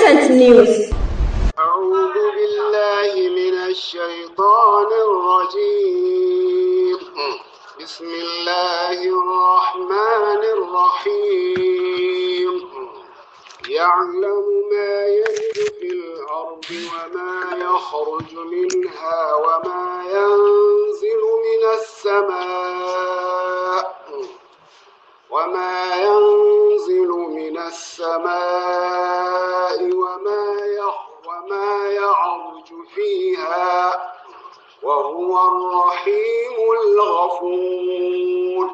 Ascent News. أعوذ بالله من الشيطان الرجيم. بسم الله الرحمن الرحيم. يعلم ما يلج في الأرض وما يخرج منها وما ينزل من السماء وما يعرج فيها وهو الرحيم الغفور.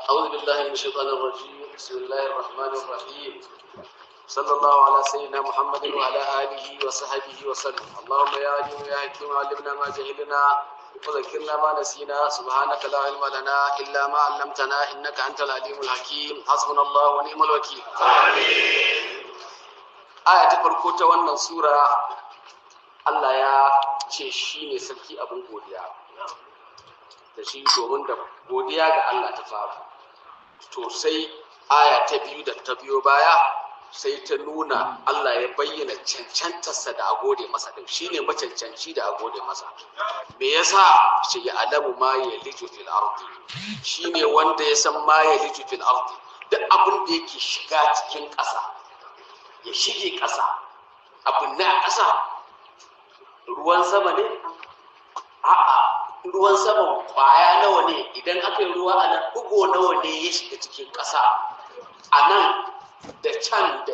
أعوذ بالله من الشيطان الرجيم. بسم الله الرحمن الرحيم. صلى الله على سيدنا محمد وعلى آله وصحبه وسلم. اللهم يا عليم يا حكيم علمنا ما جهلنا وذكرنا ما نسينا. سبحانك لا علم لنا إلا ما علمتنا إنك أنت العليم الحكيم. حسبنا الله ونعم الوكيل. aya ta farko ta wannan sura, Allah ya ce shi ne sarki abin godiya da shi, domin da godiya ga Allah ta fara. To sai aya ta biyu da ta biyo baya sai ta nuna Allah ya bayyana cancantarsa da a gode masa din, shi ne macancanci da a gode masa. Me yasa shi ya alamu ma ya liju fil ardi, shi ne wanda ya san ma ya liju fil ardi, duk abin da yake shiga cikin ƙasa ya shige ƙasa, abin na ƙasa ruwan sama ne, a'a ruwan saman kwaya nawa ne, idan aka yi ruwa a nan bugo nawa ne ya shiga cikin ƙasa a nan da can da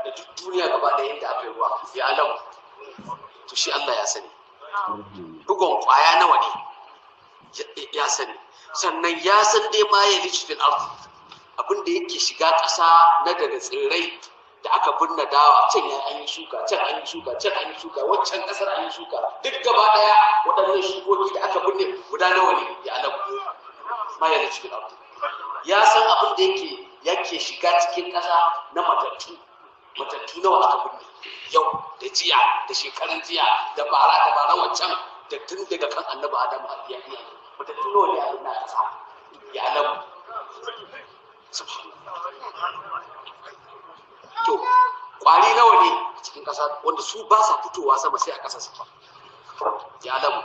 duk duniya gaba ɗaya inda aka yi ruwa, ya alamu. To shi Allah ya sani bugon kwaya nawa ne ya sani, sannan ya san dai ma ya lici fil ardi, abin da yake shiga ƙasa na daga tsirrai da aka binne dawa, can ya an yi shuka, can an yi shuka, can an yi shuka, waccan kasar an yi shuka, duk gaba daya waɗannan shukoki da aka binne guda nawa ne ya alamu ma ya cikin abu. Ya san abin da yake shiga cikin ƙasa na matattu nawa aka binne yau da jiya da shekarun jiya da bara waccan da tun daga kan annabi Adamu a iya matattu nawa ne a binne ƙasa ya alamu. To kwari nawa ne a cikin ƙasa wanda su ba sa fitowa sama sai a ƙasa su ba ya alamu.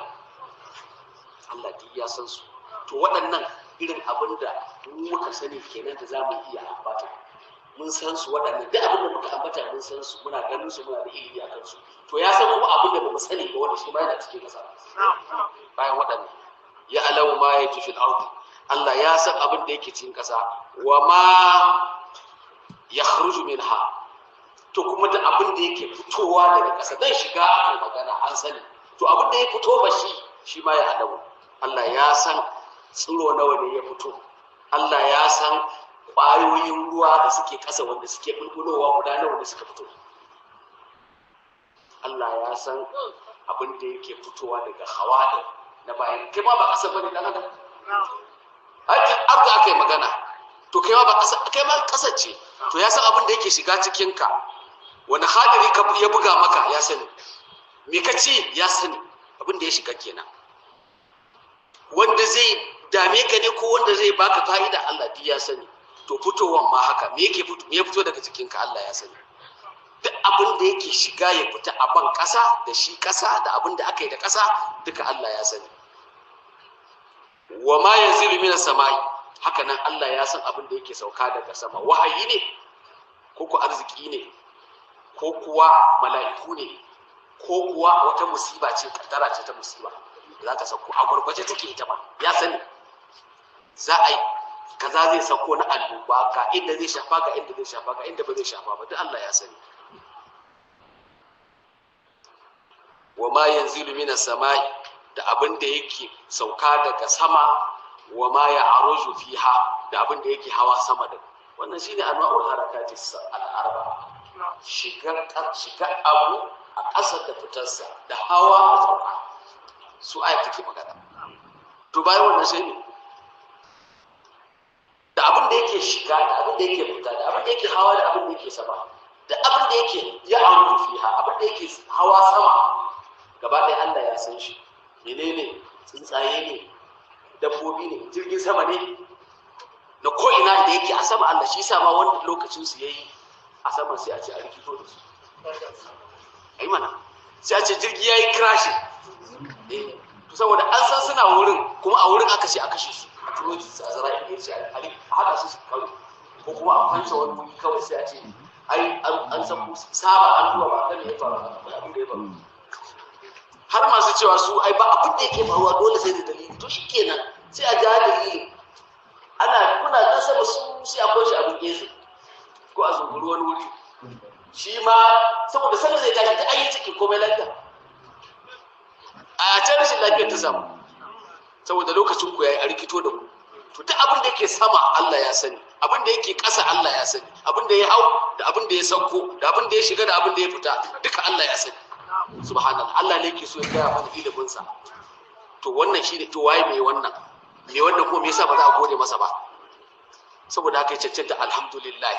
Allah duk ya san su. To waɗannan irin abin da muka sani kenan da za mu iya ambata, mun san su waɗannan duk abin da muka ambata mun san su, muna ganin su, muna da ilimi a kansu. To ya san kuma abin da ba mu sani ba wanda shi ma yana cikin ƙasa bayan waɗannan. Ya alamu ma ya fi fil ardi, Allah ya san abin da yake cikin ƙasa, wa ma ya kharuju minha, to kuma da abin da yake fitowa daga ƙasa dan shiga aka magana an sani. To abin da ya fito ba shi ma ya alamu. Allah ya san tsiro nawa ne ya fito, Allah ya san ƙwayoyin ruwa da suke ƙasa wanda suke bulbulowa guda nawa ne suka fito, Allah ya san abin da yake fitowa daga hawa na bayan kai ma ba ƙasa bane dan adam aka yi magana. To kai ma ba ƙasa, kai ma ƙasa ce. To ya san abin da yake shiga cikin ka, wani hadiri ka ya buga maka ya sani, me ka ci ya sani, abin da ya shiga kenan. Wanda zai dame ka ne ko wanda zai baka fa'ida Allah duk ya sani. To fitowan ma haka, me ya fito daga cikin ka Allah ya sani. Duk abin da yake shiga ya fita a ban ƙasa da shi ƙasa da abin da aka yi da ƙasa duka Allah ya sani. Wa ma yanzilu minas samai, haka nan Allah ya san abin da yake sauka daga sama, wahayi ne ko ku arziki ne ko kuwa mala'iku ne ko kuwa wata musiba ce, kaddara ce ta musiba za ta sauko a gurgurje take ita ba ya sani. Za a yi kaza zai sauko na annoba, ga inda zai shafa, ga inda zai shafa, ga inda ba zai shafa ba, duk Allah ya sani. Wa ma yanzilu minas samai, da abin da yake sauka daga sama, wa ma ya'ruju fiha, da abin da yake hawa sama da. Wannan shine anwa'ul harakati al-arba, shiga abu a ƙasa da fitarsa da hawa da sauka, su ayat take magana. To bayan wannan sai ne da abin da yake shiga da abin da yake fita da abin da yake hawa da abin da yake sama da abin da yake ya'ruju fiha, abin da yake hawa sama, gaba ɗaya Allah ya san shi. Menene? Tsuntsaye ne, dabbobi ne, jirgin sama ne, na ko'ina da yake a sama Allah shi sama wanda lokacin su yayi a saman sai a ce a rikito da su. mana sai a ce jirgi ya yi crashing to saboda an san suna wurin kuma a wurin aka ce a kashe su a turo su a zara in ce a haɗa su kawai ko kuma a kwance wani wuri kawai sai a ce ai an san saba an duwa ba kan ya faru abin da ya faru har masu cewa su ai ba abin da yake faruwa dole sai da dalili to shi kenan sai a ja dalili kuna kasa da su sai akwai shi abin gefe ko a zunguru wani wuri shi ma saboda sanin zai tashi ta ayi cikin komai lafiya a can rashin lafiyar ta samu saboda lokacin ku yayi a rikito da ku to duk abin da yake sama Allah ya sani abin da yake ƙasa Allah ya sani abin da ya hau da abin da ya sauko da abin da ya shiga da abin da ya fita duka Allah ya sani subhanallah Allah ne yake so ya gaya mana ilimin sa to wannan shine to waye mai wannan ko me yasa ba za a gode masa ba saboda haka ya cancanta alhamdulillah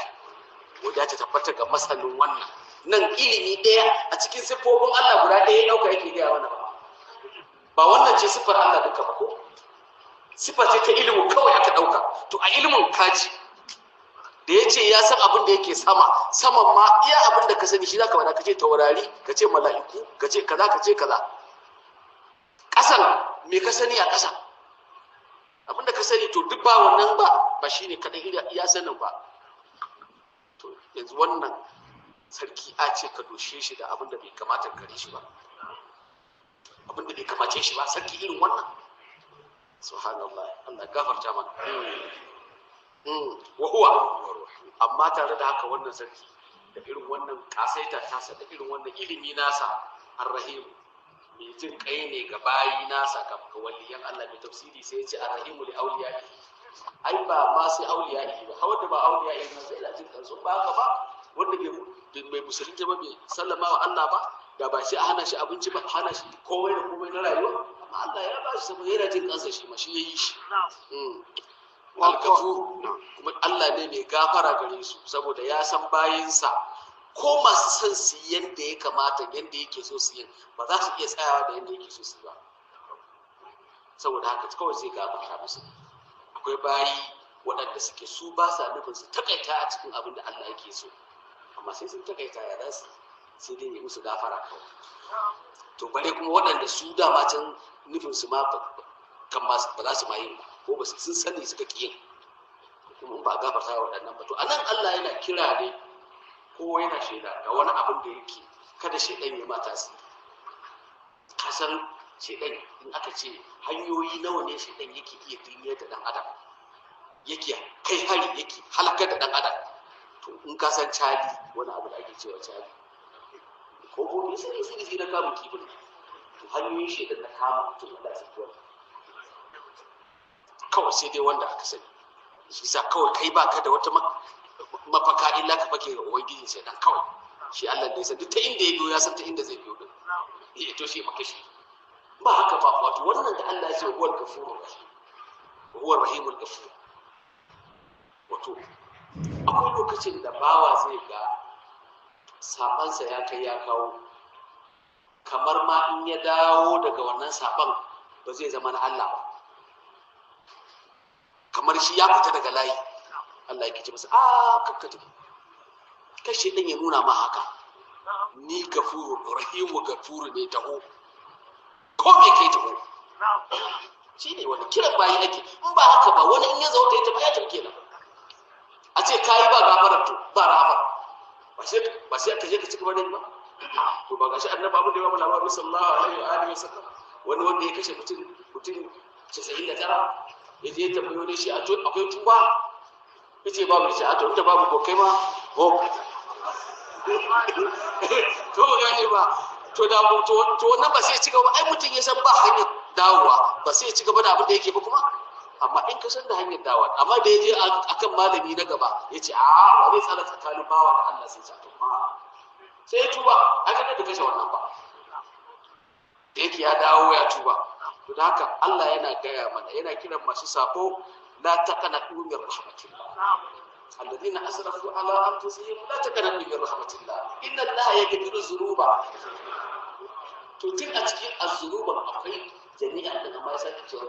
wanda ta tabbata ga masanin wannan nan ilimi daya a cikin siffofin Allah guda daya ya dauka yake gaya mana ba wannan ce siffar Allah duka ba ko siffar ce ta ilimin kawai aka dauka to a ilimin kaji da ya ce ya san abin da yake saman ma iya abin da ka sani shi zaka wada kace taurari kace mala'iku kace kaza kasan me ka sani a kasa abin da ka sani to duk ba wannan ba shine kadai iya sanin ba to yanzu wannan sarki a ce ka doshe shi da abin da bai kamata gare shi ba abin da bai kamace shi ba sarki irin wannan subhanallah Allah gafarta mana wa huwa amma tare da haka wannan sarki da irin wannan kasaita tasa da irin wannan ilimi nasa arrahim mai jin kai ne ga bayi nasa ga waliyan Allah mai tafsiri sai ya ce arrahimu li awliyaihi ai ba ma sai awliyaihi ba wanda ba awliyaihi ba sai da jin kansu ba haka ba wanda bai musulunci ba bai sallama wa Allah ba da ba shi a hana shi abinci ba hana shi komai da komai na rayuwa amma Allah ya ba shi saboda yana jin kansa shi ma shi yayi shi al-ghafur kuma Allah ne mai gafara gare su saboda ya san bayinsa ko masu san su yanda ya kamata yanda yake so su yi ba za su iya tsayawa da yanda yake so su ba saboda haka kawai zai gafarta musu akwai bayi waɗanda suke su ba sa nufin su takaita a cikin abin da Allah yake so amma sai sun takaita ya zasu sai dai ya musu gafara kawai to bare kuma waɗanda su dama can nufin su ma kan ma ba za su ma yi ko ba sun sani suka ƙi yin kuma ba gafarta waɗannan ba to anan Allah yana kira ne ko yana shaida ga wani abin da yake kada shaidan ya mata su kasan shaidan in aka ce hanyoyi nawa ne shaidan yake iya duniyar da dan adam yake kai hari yake halakar da dan adam to in ka san cali wani abu da ake cewa cali ko ne sai na kamun kifin to hanyoyin shaidan na kama mutum Allah ya tsoro kawai sai dai wanda aka sani shi sa kawai kai baka da wata mafaka illa ka fake ga ubangiji sai dan kawai shi Allah ne sai duk ta inda ya biyo ya san ta inda zai biyo din ya to shi maka shi ba haka ba wato wannan da Allah ya ce huwal ghafurur rahim huwar rahimul ghafur wato akwai lokacin da bawa zai ga sabansa ya kai ya kawo kamar ma in ya dawo daga wannan saban ba zai zama na Allah ba kamar shi ya fita daga layi Allah yake ce masa kakkata kashe dan ya nuna ma haka ni gafuru rahimu gafuru ne taho ko me kai taho shine wani kiran bayi ake in ba haka ba wani in ya zo ta ya tafi kenan a ce kai ba gafarar to ba rahama ba sai ka je ka cika bane ba to ba gashi annabi abu da ya ba labarin sallallahu alaihi wa alihi wasallam wani wanda ya kashe mutum 99 ya je ta bayo ne shi akwai tuba yace babu shi a to inda babu ko kai ma ho to gane ba to da to wannan ba sai ci gaba ai mutum ya san ba hanyar dawowa ba sai ya ci gaba da abin da yake ba kuma amma in ka san da hanyar dawowa amma da yaje akan malami na gaba yace ba zai tsara tsakanin bawa da Allah sai to sai tuba aka da kashe wannan ba da yake ya dawo ya tuba to da haka Allah yana gaya mana yana kiran masu sabo la taqnatu min rahmatillah alladhina asrafu ala anfusihim la taqnatu min rahmatillah inna allaha yaghfiru dhunuba to tun a cikin az-zunuba akwai jami'an da kuma sai ta cewa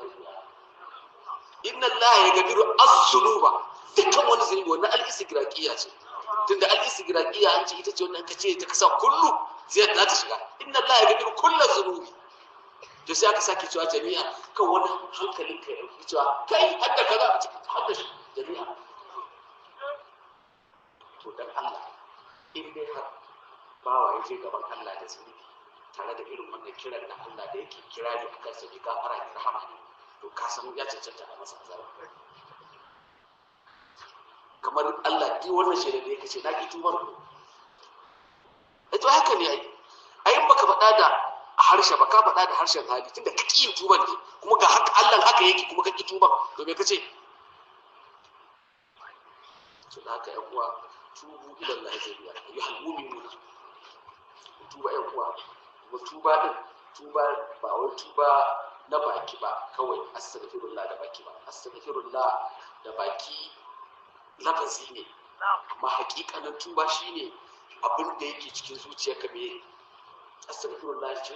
inna allaha yaghfiru az-zunuba dukkan wani zunubi wannan al-istigraqiyya ce tunda al-istigraqiyya an ce ita ce wannan kace ta kasa kullu zai za ta shiga inna Allah ya gafiru kullu zunubi to sai aka sake cewa jami'a kan wani hankalin kai ya cewa kai hadda kaza a cikin hadda jami'a to dan Allah in dai har bawa ya je gaban Allah da zunubi tare da irin wannan kiran na Allah da yake kira ne akan sa ka fara da rahama ne to ka san ya cancanta a masa azaba kamar Allah ki wannan shi da yake ce na ki tubar ku to haka ne ai baka faɗa da harshe ba ka faɗa da harshen hali tunda ka ki yin tuban ne kuma ga haka Allah haka yake kuma ka ki tuban to me kace to haka yan uwa tubu ila Allah jami'a ayyuhal mu'minuna tuba yan uwa mu tuba din tuba ba wai tuba na baki ba kawai astaghfirullah da baki ba astaghfirullah da baki lafazi ne amma hakikanin tuba shine abin da yake cikin zuciyarka me astaghfirullah ce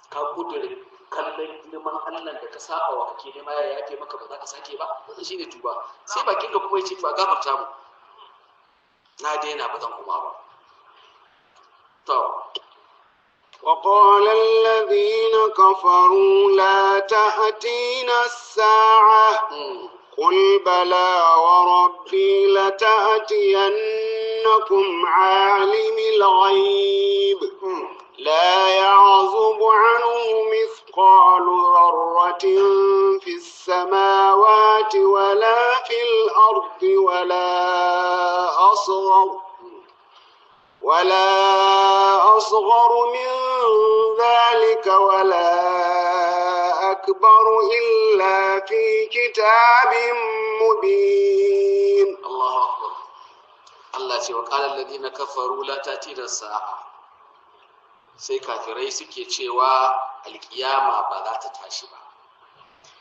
ka kudure kallon neman Allah da ka saba wa kake nema ya yafe maka ba za ka sake ba wannan shine tuba sai bakin ka kuma yace to a gafarta mu na daina ba zan kuma ba to وقال الذين كفروا لا تأتينا الساعة قل بلى وربي لتأتينكم عالم الغيب لا يعزب عنه مثقال ذرة في السماوات ولا في الأرض ولا أصغر من ذلك ولا أكبر إلا في كتاب مبين. الله أكبر. الله وقال الذين كفروا لا تأتينا الساعة. sai kafirai suke cewa alkiyama ba za ta tashi ba.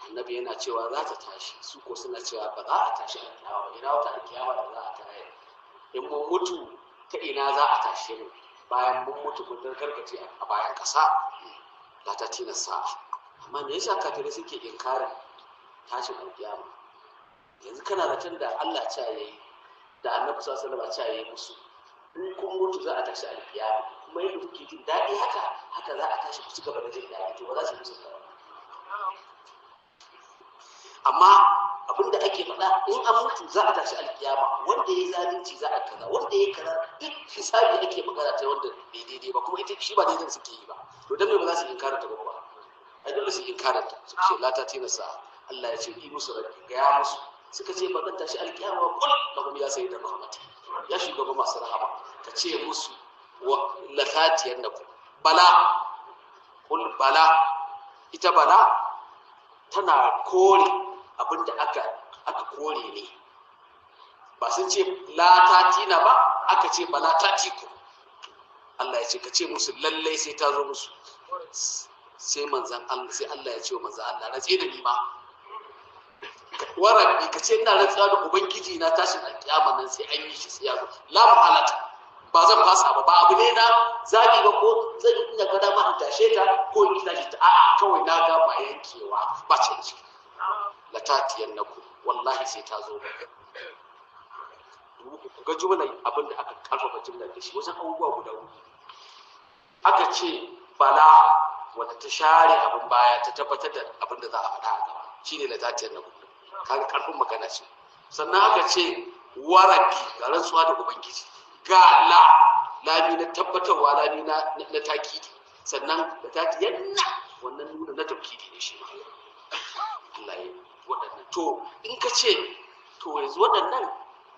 Annabi yana cewa za ta tashi, su ko suna cewa ba za a tashi alkiyama ba. Ina wata alkiyama da za a tashi? In mun mutu ta ina za a tashi mu? Bayan mun mutu mun gargaje a bayan kasa. La ta tina sa'a. Amma me yasa kafirai suke inkarin tashin alkiyama? Yanzu kana zaton da Allah ya yi da Annabi sallallahu alaihi wasallam ya yi musu. In kun mutu za a tashi alkiyama kuma yadda kuke jin daɗi haka za a tashi ku ci gaba da jin daɗi to ba za su musu ba. Amma abinda ake faɗa in an mutu za a tashi alkiyama wanda ya yi zalunci za a kaza wanda ya yi kaza duk hisabi ake magana ta wanda bai daidai ba kuma ita shi ba daidai suke yi ba to dan me ba za su inkaranta ba kuwa ai dole su inkaranta su ce la ta tina sa Allah ya ce yi musu rabbi ga ya musu suka ce ba zan tashi alkiyama kul lahum ya sayyida Muhammad ya shugaba masu rahama ka ce musu wa latatiyannakum bala kul bala ita bala tana kore abinda aka kore ne ba sun ce la tatina ba aka ce bala tatiku Allah ya ce ka ce musu lallai sai ta zo musu sai manzan Allah sai Allah ya ce wa manzan Allah ratse da ni ma warabi ka ce ina rantsuwa da ubangiji na tashin alkiyama nan sai an yi shi sai ya zo la mu'alata ba zan fasa ba abu ne na zabi ba ko zan yi ina gada ma in tashe ta ko in tashi ta a'a kawai na ga ba yankewa ba canji la tatiyannakum wallahi sai ta zo ku ga jumlar abin da aka karfafa jumlar da shi wajen abubuwa guda uku aka ce bala wanda ta share abin baya ta tabbatar da abin da za a faɗa a gaba shine la tatiyannakum kaga karfin magana ce sannan aka ce waraki ga rantsuwa da ubangiji ga lami na tabbatarwa lami na takidi sannan da tatiyanna wannan nuna na tauhidi ne shi ma Allah ya waɗannan to in ka ce to yanzu waɗannan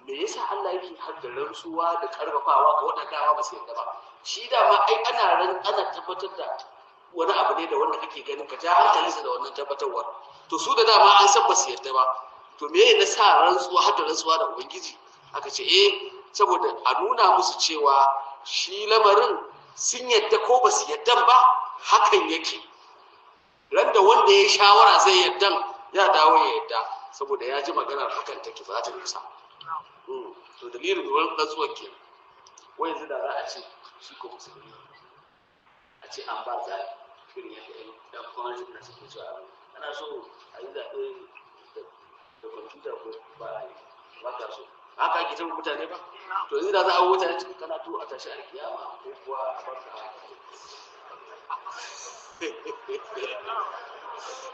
me yasa Allah yake har da rantsuwa da karfafawa ga waɗannan ba su yarda ba shi da ma ai ana tabbatar da wani abu ne da wanda kake ganin ka ja hankalinsa da wannan tabbatarwar to su da dama an san ba su yarda ba to me ya sa rantsuwa har da rantsuwa da ubangiji aka ce saboda a nuna musu cewa shi lamarin sun yadda ko ba su yadda ba hakan yake ran da wanda ya shawara zai yadda ya dawo ya yadda saboda ya ji maganar hakan take ba za ta nusa to dalilin ruwan rantsuwar ke wai yanzu da za a ce shi ko musulmi a ce an ba za irin yadda ɗan gwamnati na suke cewa ana so a yi zaɓe da kwamfuta ko ba a yi ba ka so haka ake tabbata mutane ba to yanzu da za a wuta cikin karatu a tashi alkiyama ko kuwa a barka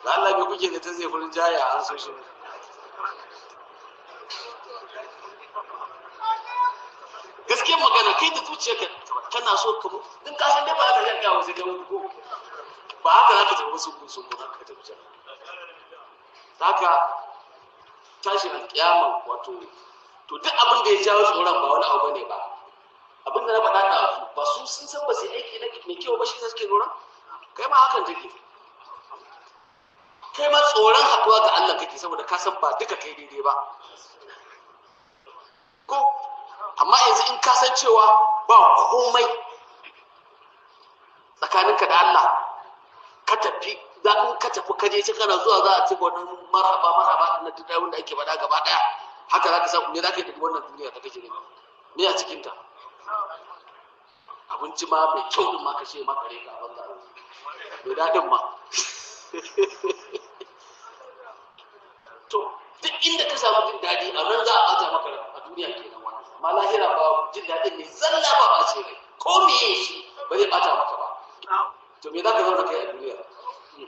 da Allah bai kuke da ta zai furin jaya an so shi gaskiyar magana kai da zuciyarka kana so ka mu din ka san dai ba ka yanka wasu da ko ba haka zaka tafi wasu sun ko haka tafi can haka tashi alkiyama wato to duk abin da ya jawo tsoron ba wani abu bane ba abin da na faɗa da ba su sun san ba sai aiki na mai kyau ba shi suke tsoron kai ma hakan take kai ma tsoron haɗuwa ga Allah kake saboda ka san ba duka kai daidai ba ko amma yanzu in ka san cewa ba komai tsakaninka da Allah ka tafi za in ka tafi ka je kana zuwa za a ci wannan marhaba na duk wanda ake faɗa gaba ɗaya haka za ka samu ne za ka yi duk wannan duniya da kake nema ne a cikinta abinci ma mai kyau din ma ka ce maka reka a banza mai daɗin ma to duk inda ka samu jin daɗi a nan za a ɓata maka a duniya kenan wannan amma lahira ba jin daɗin ne zalla ba ba ce rai ko me shi ba zai ɓata maka ba to me za ka zauna kai a duniya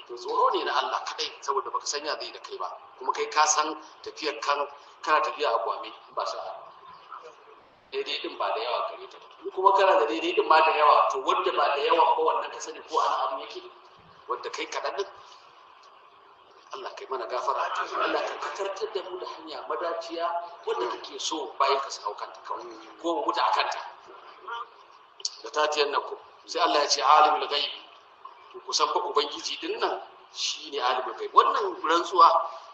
to tsoro ne na Allah kadai saboda baka sanya zai da kai ba kuma kai ka san tafiyar kan kana tafiya a gwame ba sa daidai din ba da yawa gare ta ba kuma kana da daidai din ma da yawa to wanda ba da yawa ba wannan ka sani ko ana abu yake wanda kai kaɗan din Allah kai mana gafara Allah ka kakartar da mu da hanya madaciya wanda kake so bayan ka hau kanta kawai ko mu mutu akan ta da tatiyan nan ko sai Allah ya ce alimul ghaib to kusan fa ubangiji din nan shine alimul ghaib wannan rantsuwa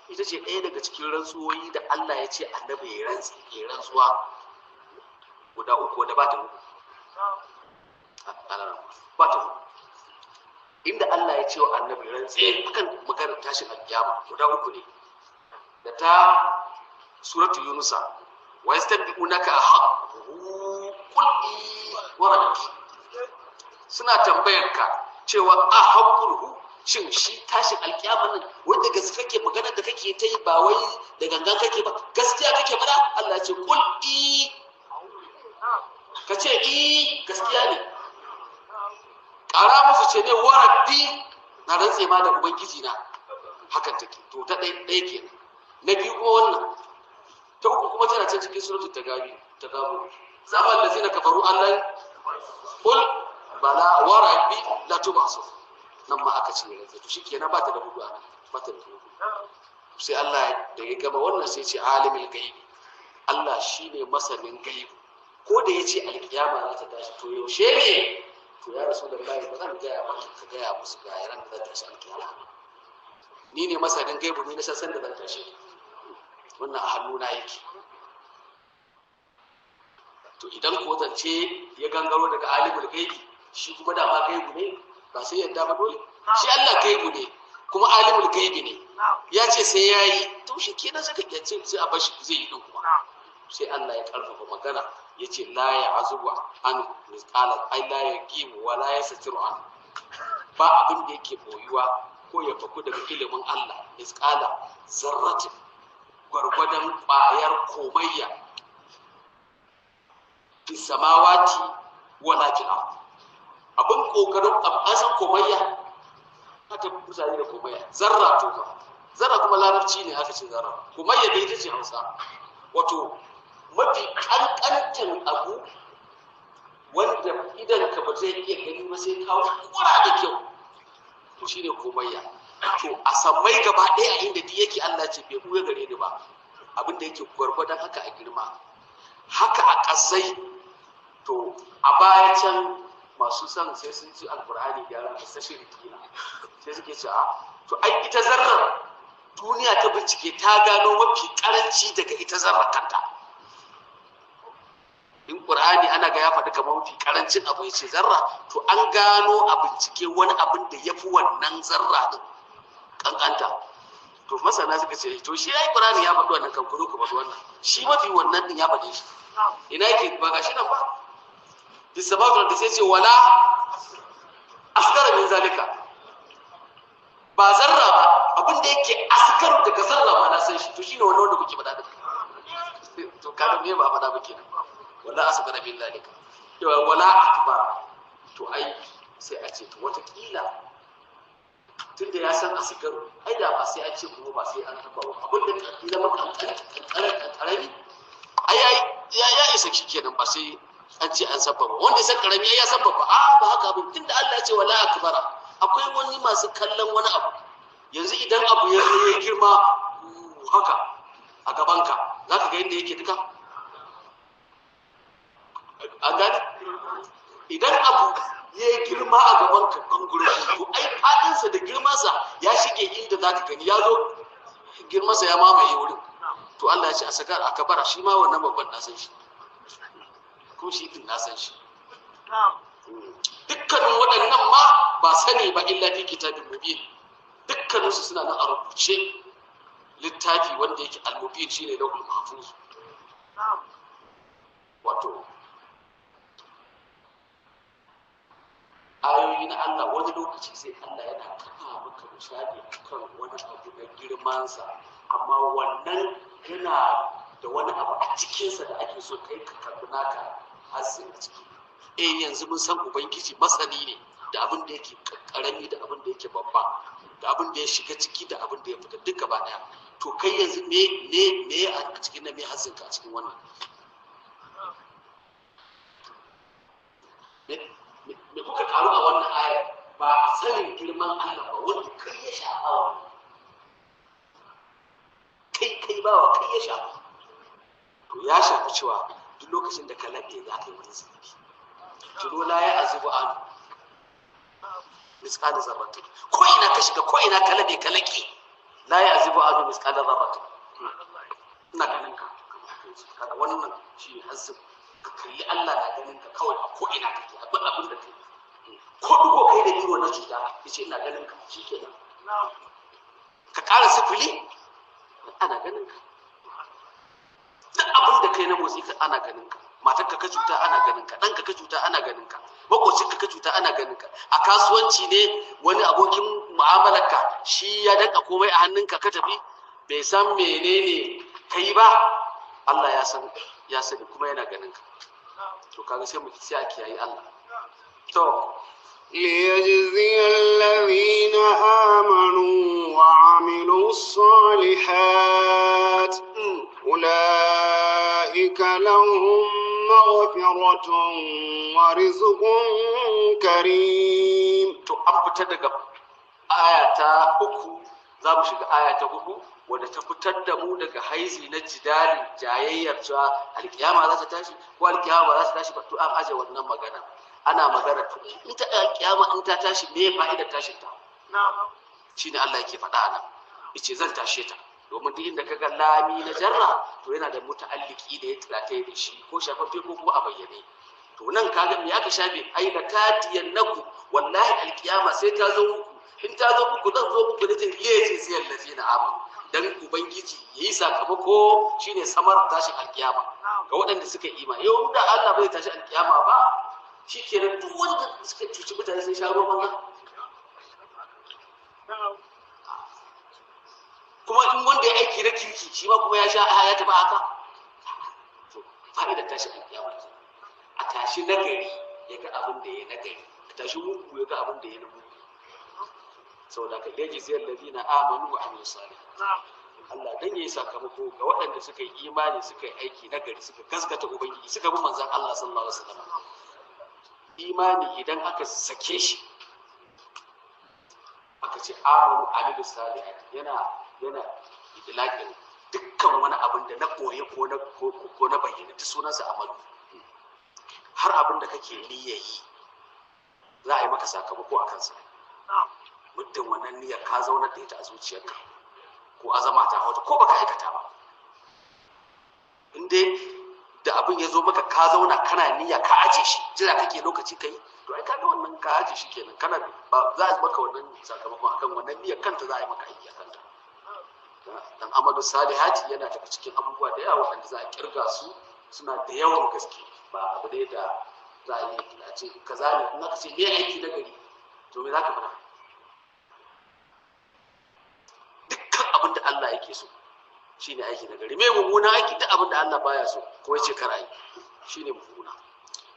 ita ce ɗaya daga cikin rantsuwoyi da Allah ya ce annabi ya rantsuwa guda uku wanda ba ta hudu ba ta hudu inda Allah ya ce wa annabi rantsi akan maganar tashin alkiyama guda uku ne da ta suratu yunusa wa yastabi'unaka haqqu qul wa rabbi suna tambayar ka cewa a haqqu shin shi tashin alkiyama nan wanda gaskiya kake magana da kake ta yi ba wai da gangan kake ba gaskiya kake fada Allah ya ce qul ka ce gaskiya ne ƙara musu ce ne wa rabbi na rantse ma da ubangiji na hakan take to ta ɗaya ke na biyu kuma wannan ta uku kuma tana can cikin suratul tagabu zaman da zina kafaru Allah qul bala wa rabbi la tubasu nan ma aka ce rantse to shikenan ba ta da hudu ana ba ta da hudu sai Allah da ya gama wannan sai ce alimul gaibi Allah shine masanin gaibi ko da yace alkiyama za ta tashi to yaushe ne to ya rasu da Allah ba zan gaya maka ka gaya musu ga yaran da zan tashi alkiyama ni ne masanin gaibu ne na san da zan tashi wannan a hannuna yake to idan ko zance ya gangaro daga alimul gaibi shi kuma da ma gaibu ne ba sai yadda ba dole shi Allah gaibu ne kuma alimul gaibi ne ya ce sai yayi to shi kenan saka yace sai a bashi zai yi din kuma sai Allah ya karfafa magana yace la ya'zubu an misqala ay la yaqimu wa la yastiru an ba abin da yake boyuwa ko ya faku daga ilimin Allah misqala zarratin gwargwadon bayar komayya fi samawati wala fil ard abin kokarin abasan komayya haka mutane da komayya zarra to ba zarra kuma larabci ne aka ce zarra komayya da ita ce Hausa wato mafi kankantan abu wanda idan ka ba zai iya gani ba sai kawo kura da kyau to shine komayya to a sammai gaba ɗaya a inda duk yake Allah ce bai buya gare ni ba abin da yake gwargwadon haka a girma haka a ƙasai to a baya can masu son sai sun ci alkur'ani da yaran da shirki na sai suke ce to ai ita zarrar duniya ta bincike ta gano mafi karanci daga ita zarrar kanta in qur'ani ana ga ya faɗi kamar mafi karancin abu yace zarra to an gano a bincike wani abin da yafi wannan zarra din kankanta to masana suka ce to shi ai qur'ani ya faɗi wannan kan ku faɗi wannan shi mafi wannan din ya faɗi shi ina yake ba gashi nan ba bisabatu da sai ce wala askara min zalika ba zarra ba abin da yake askar daga zarra ma na san shi to shine wannan wanda kuke faɗa din to kaga me ba faɗa ba kenan wala asghara min zalika wala akbar to ai sai a ce to watakila tunda ya san asgaru ai da ba sai an ce kuma ba sai an taba abin da ya zama karami ai ya isa shi kenan ba sai an ce an sabba ba wanda ya san karami ya sabba ba ba haka abin tunda Allah ya ce wala akbara akwai wani masu kallon wani abu yanzu idan abu ya girma haka a gabanka za ka ga yadda yake duka an gane idan abu ya girma a gabanka kangurin to ai fadinsa da girmansa ya shige inda za ka gani ya zo girmansa ya mamaye wurin to Allah ya ce a sakar a kabara shi ma wannan babban na san shi ko shi din na san shi dukkanin waɗannan ma ba sani ba illa fi kitabin mubin dukkaninsu suna nan a rubuce littafi wanda yake al-mubin shine lauhul mahfuz wato ayoyi na Allah wani lokaci sai Allah yana kafa maka misali kan wani abu na girmansa amma wannan yana da wani abu a cikinsa da ake so kai ka karbi naka hasin a ciki yanzu mun san ubangiji masani ne da abin da yake karami da abin da yake babba da abin da ya shiga ciki da abin da ya fita duka ba daya to kai yanzu me a cikin na me hasinka a cikin wannan me kuka karu a wannan ayar ba a sanin girman Allah ba wanda kai ya shafa kai bawa kai ya shafa to ya shafi cewa duk lokacin da ka laɓe za ka yi wani zunubi tuno la ya azubu an misqala zarratin ko ina ka shiga ko ina ka laɓe ka laƙe la ya azubu an misqala zarratin ina ganin ka kada wannan shi azub ka kalli Allah na ganin ka kawai a ko ina kake abin da kai ko dugo kai da biro na cuta yace ina ganin ka shikenan ka ƙara sifili ana ganin ka duk abin da kai na motsi ka ana ganin ka matar ka cuta ana ganin ka ɗanka ka cuta ana ganin ka makocin ka cuta ana ganin ka a kasuwanci ne wani abokin mu'amalar ka shi ya daka komai a hannunka ka tafi bai san menene kai ba Allah ya sani kuma yana ganin ka to kaga sai mu kiyaye Allah to ليجزي الذين آمنوا وعملوا الصالحات أولئك لهم مغفرة ورزق كريم to an fita daga aya ta 3 za mu shiga aya ta 4 wadda ta fitar da mu daga haizi na jidalin jayayyar cewa alkiyama za ta tashi ko alkiyama ba za ta tashi ba to an aje wannan magana ana magana to ita alkiyama in ta tashi me fa'idar tashin ta shine Allah yake faɗa nan yace zan tashe ta domin duk inda kaga lami na jarra to yana da muta'alliki da ya tilata da shi ko shafaffe ko kuma a bayyane to nan kaga me aka shafe ai da katiyan naku wallahi alkiyama sai ta zo muku in ta zo muku zan zo muku da jinliyaci sai allazina amanu dan ubangiji yayi sakamako shine samar tashin alkiyama ga waɗanda suka imani yau da Allah bai tashi alkiyama ba shikenan duk wanda suka cuci mutane sai sha ruwan banza kuma in wanda ya aiki na kirki shi ma kuma ya sha ya tafi haka to fa'idar tashin alkiyama ce a tashi nagari ya ga abin da ya nagari a tashi mugu ya ga abin da ya na mugu saboda ka yaji zai ladina amanu wa amilus salih Allah dan yayi sakamako ga waɗanda suka yi imani suka yi aiki nagari suka gaskata ubangiji suka bi manzon Allah sallallahu alaihi wasallam imani idan aka sake shi aka ce amanu amilus salih yana idlaƙin dukkan wani abin da na ɓoye ko na bayyana ta sunansa amalu har abin da kake niyyar yi za a yi maka sakamako a kansa muddin wannan niyyar ka zauna da ita a zuciyarka ko azama ta hauta ko baka aikata ba in dai da abin ya zo maka ka zauna kana niyya ka aje shi jira kake lokaci ka yi to ai kaga wannan ka aje shi kenan kana ba za a yi maka wannan sakamakon akan wannan niyyar kanta za a yi maka aiki a kanta dan amalu salihati yana daga cikin abubuwa da yawa wanda za a kirga su suna da yawan gaske ba abu ne da za a yi a ce kaza ne in aka ce me aiki na gari to me za ka fara dukkan abin da Allah yake so shine aiki na gari. Me mummuna aiki duk abin da Allah baya so ko yace kar ayi shine mummuna.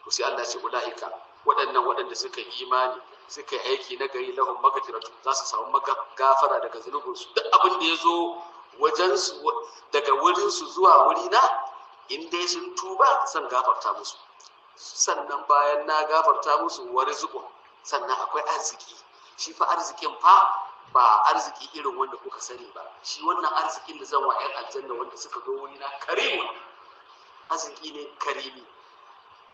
To sai Allah ya ce ulaika waɗannan waɗanda suka yi imani suka yi aiki na gari lahum magfiratu za su samu gafara daga zunubinsu. Duk abin da ya zo wajensu daga wurinsu zuwa wurina in dai sun tuba zan gafarta musu. Sannan bayan na gafarta musu wa rizqun, sannan akwai arziki. Shi fa arzikin fa ba arziki irin wanda kuka sani ba. Shi wannan arzikin da zan wa 'yan aljanna wanda suka zo wurina karimu, arziki ne karimi.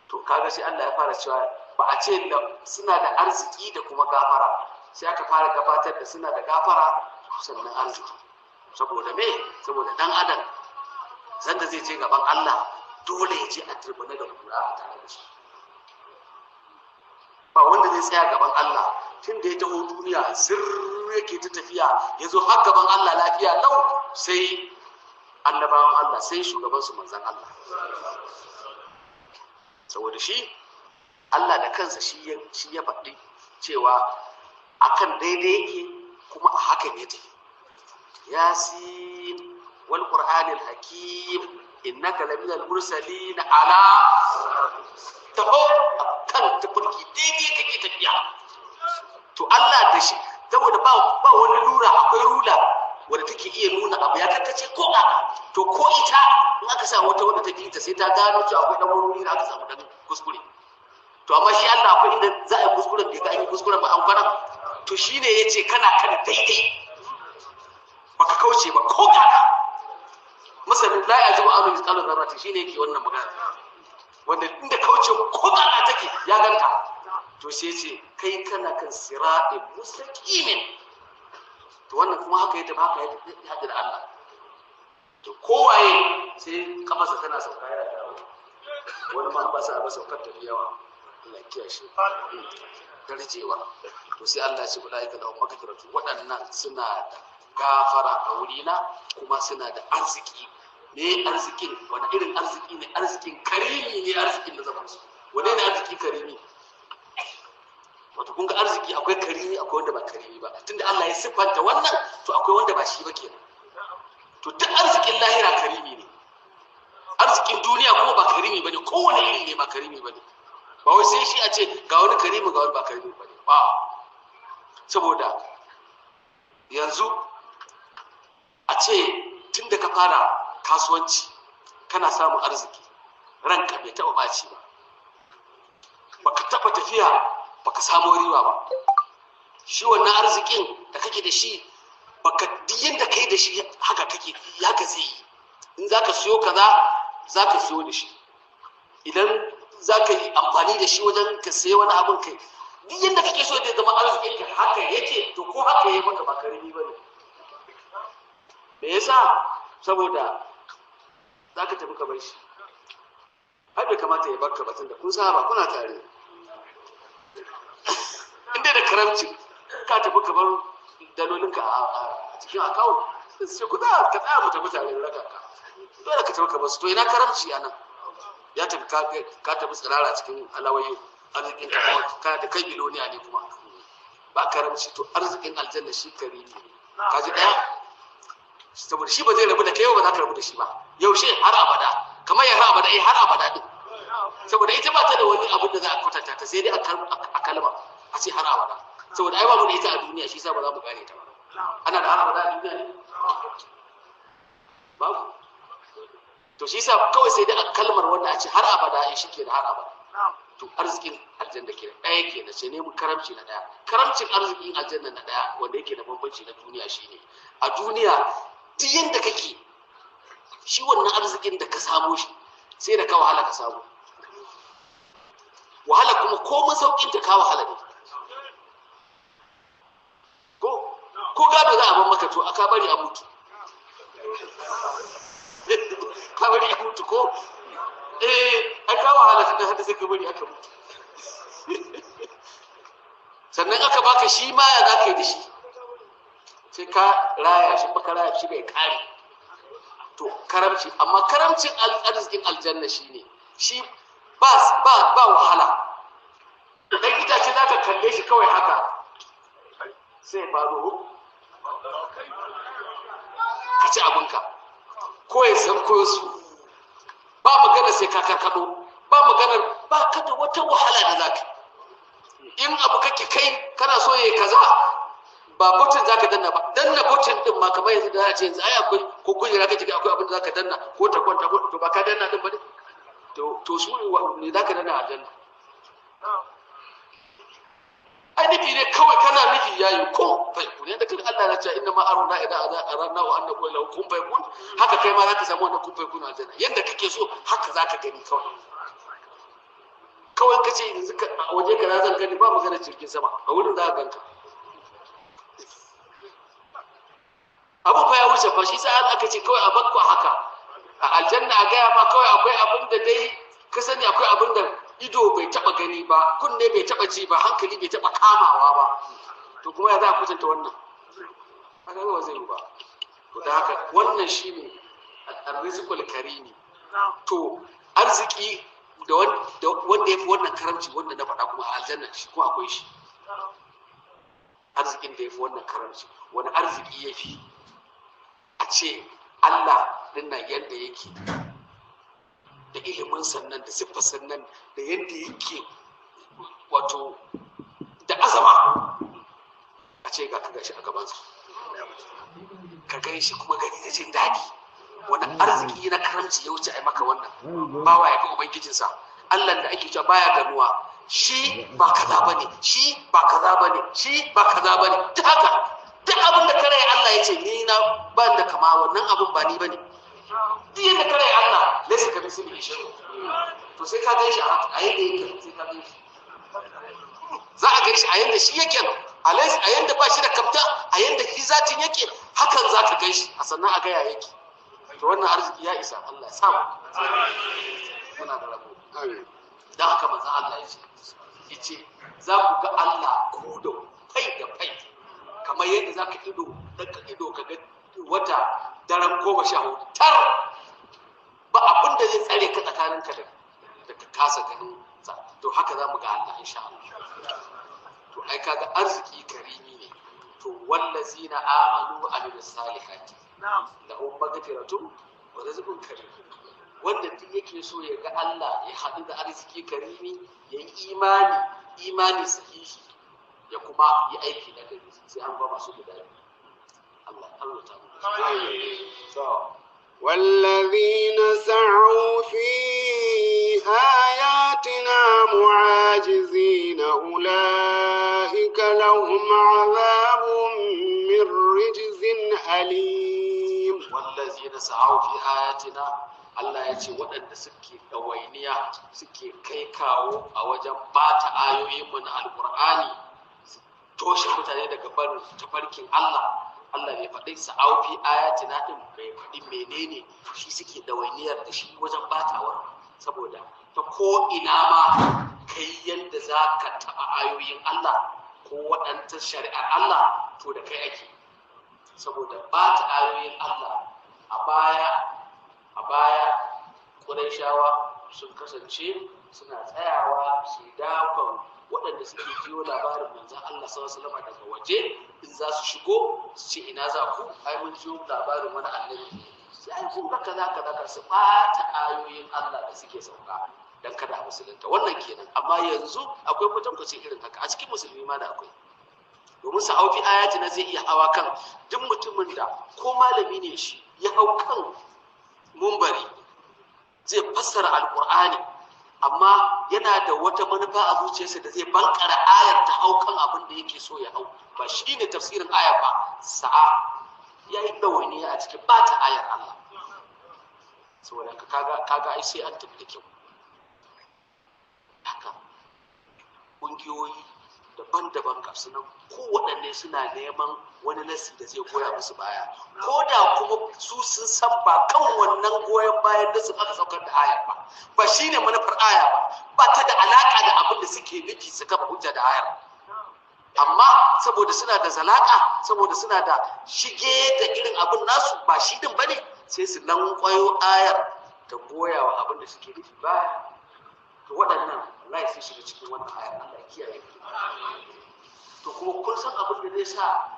To kaga sai Allah ya fara cewa ba a ce da suna da arziki da kuma gafara, sai aka fara gabatar da suna da gafara sannan arziki. Saboda me? Saboda dan adam sanda zai je gaban Allah dole ya je a turbine da kura a tare da shi. Ba wanda zai tsaya gaban Allah tun da ya taho duniya zirr yake ta tafiya ya zo har gaban Allah lafiya lau sai annabawan Allah, sai shugabansu manzon Allah. Saboda shi Allah da kansa shi ya faɗi cewa akan daidai yake kuma a hakan ya tafi. Yasin wal qur'anil hakim innaka laminal mursalin ala taho kan tafarki daidai kake tafiya. To Allah da shi saboda ba wani lura, akwai rula wanda take iya nuna abu ya kankace ko to ko ita in aka sa wata wanda take ta sai ta gano cewa akwai dan wani da aka samu dan kuskure. To amma shi Allah akwai inda za a yi kuskuren da ka yi kuskuren ba an kwana. To shine yace kana kan daidai baka kauce ba ko kaka. Masalan la yajibu amin misqalu dharratin shine yake wannan magana wanda inda kauce ko kaka take ya ganta. To sai yace kai kana kan siratal mustaqimin. To wannan kuma haka yake haka ya hada da Allah. To kowaye sai kafarsa tana sauka yana da wani ma ba sa ba saukar da yawa. Allah ya kiyaye shi darjewa. To sai Allah ya ce ulaika lahum magfiratu, waɗannan suna da gafara a wurina kuma suna da arziki. Me arzikin? Wani irin arziki ne? Arzikin karimi ne, arzikin da zama su. Wane ne arziki karimi? Wato kun ga arziki akwai karimi akwai wanda ba karimi ba. Tunda Allah ya siffanta wannan to akwai wanda ba shi ba kenan. To duk arzikin lahira karimi ne. Arzikin duniya kuma ba karimi bane, kowane iri ne ba karimi bane. Ba wai sai shi a ce ga wani karimi ga wani ba karimi bane. Ba. Saboda yanzu a ce tun da ka fara kasuwanci kana samun arziki ranka bai taɓa ɓaci ba, baka taɓa tafiya baka samu riba ba. Shi wannan arzikin da kake da shi baka diyin da kai da shi haka kake haka zai yi. In zaka siyo kaza zaka siyo da shi, idan zaka yi amfani da shi wajen ka sayi wani abin kai duk yanda kake so da zama arzikin ka haka yake. To ko haka yayi maka ba karimi bane. Me yasa? Saboda zaka tafi ka bar shi. Har bai kamata ya barka batun da kun saba kuna tare. Inda da karamci ka tafi ka bar dalolinka a cikin account sai ku da ka tsaya mu tafi tare da raka ka. Dole ka tafi ka bar su. To ina karamci anan? Ya tafi ka tafi tsirara cikin alawayi arzikin ka kana da kai biloniya ne kuma ba karamci. To arzikin aljanna shi karimi ka ji daya. Saboda shi ba zai rabu da kai ba za ka rabu da shi ba. Yaushe? Har abada. Kamar ya har abada har abada din. Saboda ita ba ta da wani abu da za a kwatanta ta sai dai a kalma a ce har abada. Saboda ai babu da ita a duniya shi yasa ba za mu gane ta ba. Ana da har abada a duniya ne? Babu. To shi yasa kawai sai dai a kalmar wanda a ce har abada in shi ke da har abada. To arzikin aljanna ke da ɗaya ke da ce ne mu karamci na ɗaya. Karamcin arzikin aljanna na ɗaya wanda yake da bambanci na duniya shine a duniya duk yanda kake shi wannan arzikin da ka samu shi sai da ka wahala ka samu. Wahala kuma komai saukin ta ka wahala ne. Ko gado za a ban maka to aka bari a mutu. Ka bari a mutu ko? Aka wahala tunda hada sai ka bari aka mutu. Sannan aka baka shi ma ya zaka yi da shi. Sai ka raya shi baka raya shi bai kare. To karamci, amma karamcin arzikin aljanna shine shi ba wahala. Dan itace zaka kalle shi kawai haka sai faru ka ci abinka. ko ya sauko su, ba magana sai ka karkado, ba maganar ba ka da wata wahala da zaka in abu kake kai kana so yayi kaza ba button zaka danna ba, danna button din ma kamar yanzu da ce yanzu ai akwai ko kujera kake akwai abin da zaka danna ko ta kwanta ko to ba ka danna din ba ne to su ne zaka danna a danna ai nufi ne kawai kana nufi yayi ko bai kun yadda kan Allah na ce inna ma aruna idan aranna wa annahu lahu kun bai kun haka kai ma zaka samu wannan kun bai kun a janna yanda kake so haka zaka gani kawai kace yanzu a waje ka zan gani ba magana jirgin sama a wurin za ka ganka abu fa ya wuce fa shi sai aka ce kawai a bakku haka a aljanna a gaya ma kawai akwai abin da dai ka sani akwai abin da ido bai taba gani ba, kunne bai taba ji ba, hankali bai taba kamawa ba, to kuma ya za a kwatanta wannan haka ba zai yi ba. To da haka wannan shine arrizqul karimi. To arziki da wanda yafi wannan karamci wanda na faɗa kuma a aljanna shi kuma akwai shi. Arzikin da yafi wannan karamci wani arziki yafi a ce Allah din nan yanda yake da ilimin sannan da siffar sannan da yadda yake wato da azama a ce ga ka gashi a gabansa ka gan shi kuma gani da jin daɗi wani arziki na karamci ya wuce a maka wannan bawa ya ga ubangijinsa Allah da ake cewa baya ganuwa shi ba kaza bane shi ba kaza bane shi ba kaza bane ta haka duk abin da kare Allah ya ce ni na ban da kama wannan abin ba ni bane duk yadda kare Allah laisa ka misali shiru to sai ka gan shi a yadda yake sai ka gan shi za a gan shi a yadda shi yake a yadda ba shi da kafta a yadda shi zatin yake hakan za ka gan shi a sannan a gaya yake to wannan arziki ya isa Allah ya samu muna da rabo dan haka manzon Allah ya ce za ku ga Allah ku da fai da fai kamar yadda za ka ido ka ga wata daren 14 tar ba abin da zai tsare ka tsakaninka da ka kasa ganin sa to haka za mu ga Allah insha Allah. To ai kaga arziki karimi ne to wallazina amanu wa amilus salihati lahum maghfiratun wa rizqun karim wanda duk yake so ya ga Allah ya haɗu da arziki karimi ya yi imani sahihi ya kuma yi aiki na gari sai an ba masu guda Allah ta mu والذين سعوا في آياتنا معاجزين أولئك لهم عذاب من رجز أليم. والذين سعوا في آياتنا Allah ya ce waɗanda suke ɗawainiya suke kai kawo a wajen bata ayoyinmu na alƙur'ani su toshe mutane daga barin tafarkin Allah bai faɗi sa'aufi ayatina ɗin bai faɗi menene shi suke ɗawainiyar da shi wajen batawa saboda ta ko ina ma kai yadda za ka taɓa ayoyin Allah ko waɗanta shari'ar Allah to da kai ake saboda bata ayoyin Allah a baya Qurayshawa sun kasance suna tsayawa su dakon waɗanda suke jiyo labarin manzon Allah sallallahu alaihi wasallam daga waje in za su shigo su ce ina za ku ai mun jiyo labarin wani annabi sai ai kun ga kaza su ɓata ayoyin Allah da suke sauka dan kada musulunta wannan kenan amma yanzu akwai kwatankwacin irin haka a cikin musulmi ma da akwai domin su haufi ayati na zai iya hawa kan duk mutumin da ko malami ne shi ya hau kan mumbari zai fassara alqur'ani amma yana da wata manufa a zuciyarsa da zai bankara ayar ta hau kan abin da yake so ya hau ba shi ne tafsirin aya ba sa'a ya yi ɗawainiya a cikin bata ayar Allah saboda kaga ai sai an tafi da kyau haka ƙungiyoyi daban-daban kafsu nan kowaɗanne suna neman wani nasi da zai goya musu baya ko da kuma su sun san ba kan wannan goyon bayan da su aka saukar da ayar ba shine manufar aya ba ta da alaka da abin da suke nufi su kafa hujja da ayar amma saboda suna da zalaka saboda suna da shige da irin abin nasu ba shi din bane sai su lankwayo ayar ta goya wa abin da suke nufi baya to waɗannan wallahi sai shiga cikin wannan ayar Allah ya kiyaye to kuma kun san abin da zai sa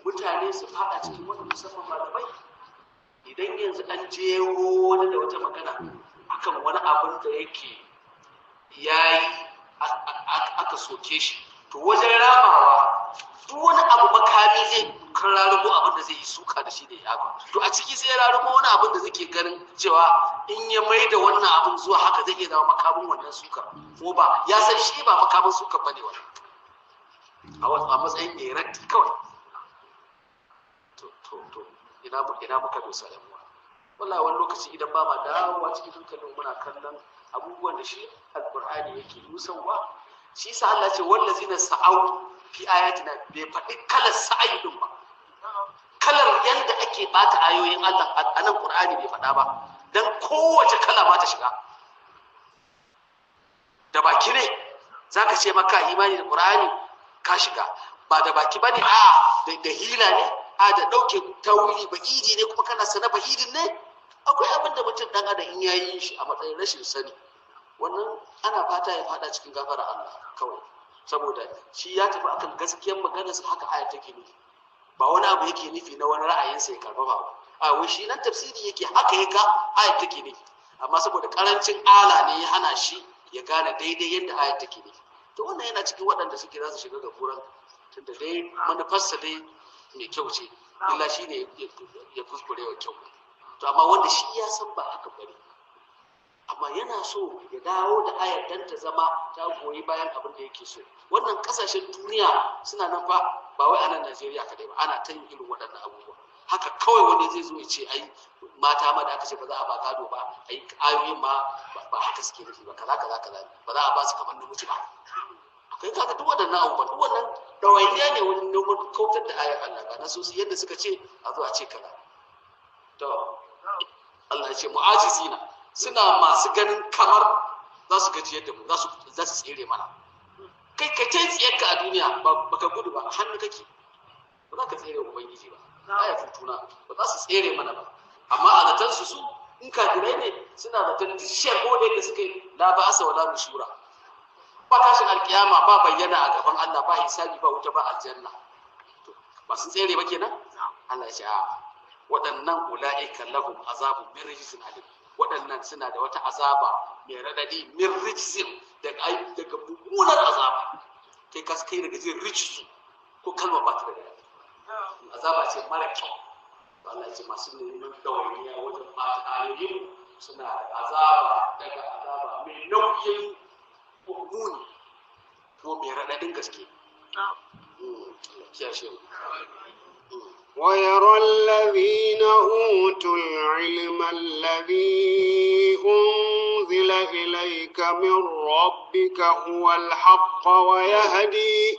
mutane su fada cikin wannan musamman malamai idan yanzu an jero wani da wata magana akan wani abin da yake yayi aka soke shi, to wajen ramawa duk wani abu makami zai rarumo abin da zai yi suka da shi da ya ba, to a ciki sai ya rarumo wani abin da zake ganin cewa in ya mai da wannan abin zuwa haka zai iya zama makamin wannan suka, ko ba ya san shi ba makamin suka bane wannan a matsayin mai raddi kawai. to ina muka dosa yan uwa. wallahi wani lokaci idan ba ma dawowa cikin hankalin muna kallon abubuwan da shi alqur'ani yake nusanwa, shi sa Allah ce wallazina sa'au fi ayatina bai faɗi kalar sa'ayi din ba, kalar yanda ake bata ayoyin Allah a nan Qur'ani bai faɗa ba, dan kowace kala ma ta shiga. Da baki ne zaka ce maka imani da Qur'ani ka shiga, ba da baki bane da hila ne, da dauke tawili ba'idi ne kuma kana sana ba'idin ne. Akwai abin da mutum dan adam in yayi shi a matsayin rashin sani, wannan ana fata ya fada cikin gafara Allah kawai, saboda shi ya tafi akan gaskiyar maganarsa haka ayat take nufi, ba wani abu yake nufi na wani ra'ayinsa ya karfafa ba. Wai shi nan tafsiri yake haka yaka ayat take nufi, amma saboda karancin ala ne ya hana shi ya gane daidai yadda ayat take nufi. To wannan yana cikin waɗanda suke za su shiga gafuran, tunda dai manufarsa dai mai kyau ce, illa shi ne ya kuskure wa kyau. To amma wanda shi ya san ba haka bane, amma yana so ya dawo da ayar dan ta zama ta goyi bayan abin da yake so. Wannan kasashen duniya suna nan ba wai a nan Najeriya kadai ba, ana ta yin irin waɗannan abubuwa. Haka kawai wani zai zo ya ce ai mata ma da aka ce ba za a ba gado ba, ai ayoyin ma ba haka suke nufi ba, kaza ba za a ba su kamar namiji ba. Akwai kaga duk waɗannan abubuwan, duk wannan ɗawainiya ne wani noman kautar da ayar Allah ba na so su yadda suka ce a zo a ce kaza. To Allah ya ce mu'ajizina, suna masu ganin kamar za su gaji yadda mu, za su tsere mana. Kai ka ce tsiyarka a duniya baka gudu ba, hannu kake, ba za ka tsere wa ubangiji ba, aya futuna ba za su tsere mana ba. Amma a zaton su in kafirai ne suna zaton sheko da suka yi la ba asa wala nushura, ba tashin alkiyama, ba bayyana a gaban Allah, ba hisabi, ba wuta, ba aljanna. Ba sun tsere ba kenan? Allah ya ce waɗannan ula'ika lahum azabun min rijzin alim, waɗannan suna da wata azaba mai radadi min rijzin daga mummunar azaba. Kai kai daga jin rijzu ko kalma ba ta daga azaba ce mara kyau. Allah ya ce masu neman ɗawainiya wajen ɓata ayoyin suna da azaba daga azaba mai nauyin muni ko mai radadin gaske. ويرى الذين أوتوا العلم الذي أنزل إليك من ربك هو الحق ويهدي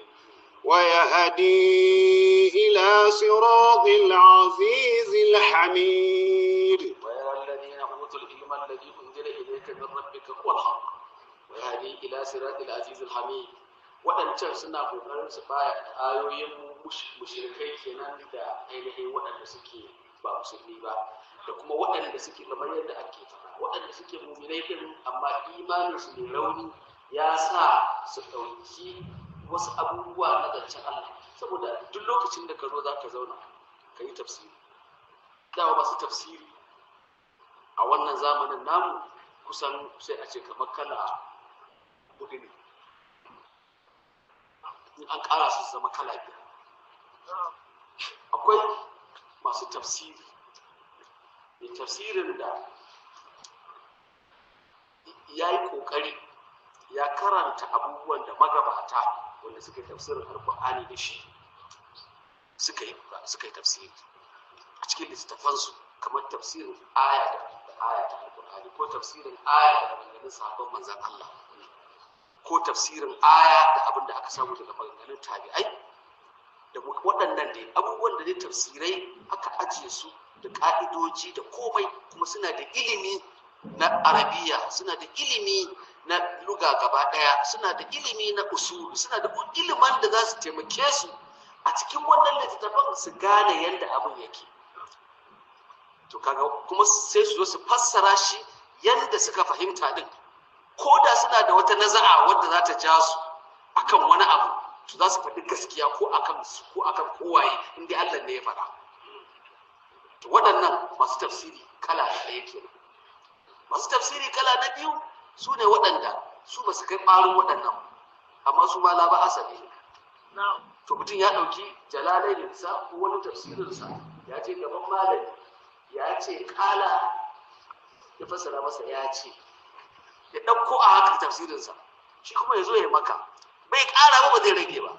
إلى صراط العزيز الحميد. ويرى الذين أوتوا العلم الذي أنزل إليك من ربك هو الحق ويهدي إلى صراط العزيز الحميد. waɗancan suna ƙoƙarin su baya ayoyin mushrikai kenan da ainihin waɗanda suke ba musulmi ba, da kuma waɗanda suke kamar yadda ake faɗa, waɗanda suke muminai din amma imanin su mai rauni ya sa su ɗauki wasu abubuwa na zancen Allah. Saboda duk lokacin da ka zo za ka zauna ka yi tafsiri, dawa masu tafsiri a wannan zamanin namu kusan sai a ce kamar kala hudu ne, in an ƙara su zama kala biyar. Akwai masu tafsiri, mai tafsirin da ya yi ƙoƙari ya karanta abubuwan da magabata wanda suka yi tafsirin alƙur'ani da shi suka yi tafsiri a cikin littattafansu, kamar tafsirin aya da aya ta alƙur'ani, ko tafsirin aya da maganganun sahabban manzon Allah, ko tafsirin aya da abin da aka samu daga maganganun tabi'ai, da waɗannan dai abubuwan da dai tafsirai aka ajiye su da ƙa'idoji da komai, kuma suna da ilimi na arabiya, suna da ilimi na luga gaba ɗaya, suna da ilimi na usul, suna da iliman da za su taimake su a cikin wannan littattafan su gane yadda abin yake. To kaga kuma sai su zo su fassara shi yadda suka fahimta din, ko da suna da wata naza'a wadda za ta ja su akan wani abu, to za su faɗi gaskiya ko akan kowaye inda Allah ne ya faɗa. to waɗannan masu tafsiri kala ɗaya kenan. Masu tafsiri kala na biyu su ne waɗanda su ba su kai ƙwarin waɗannan, amma su ma la ba asali. To mutum ya ɗauki jalalaininsa ko wani tafsirinsa ya ce gaban malami ya ce kala, ya fassara masa ya ce, ya ɗauko a haka tafsirinsa shi kuma ya zo ya maka, bai ƙara ba zai rage ba.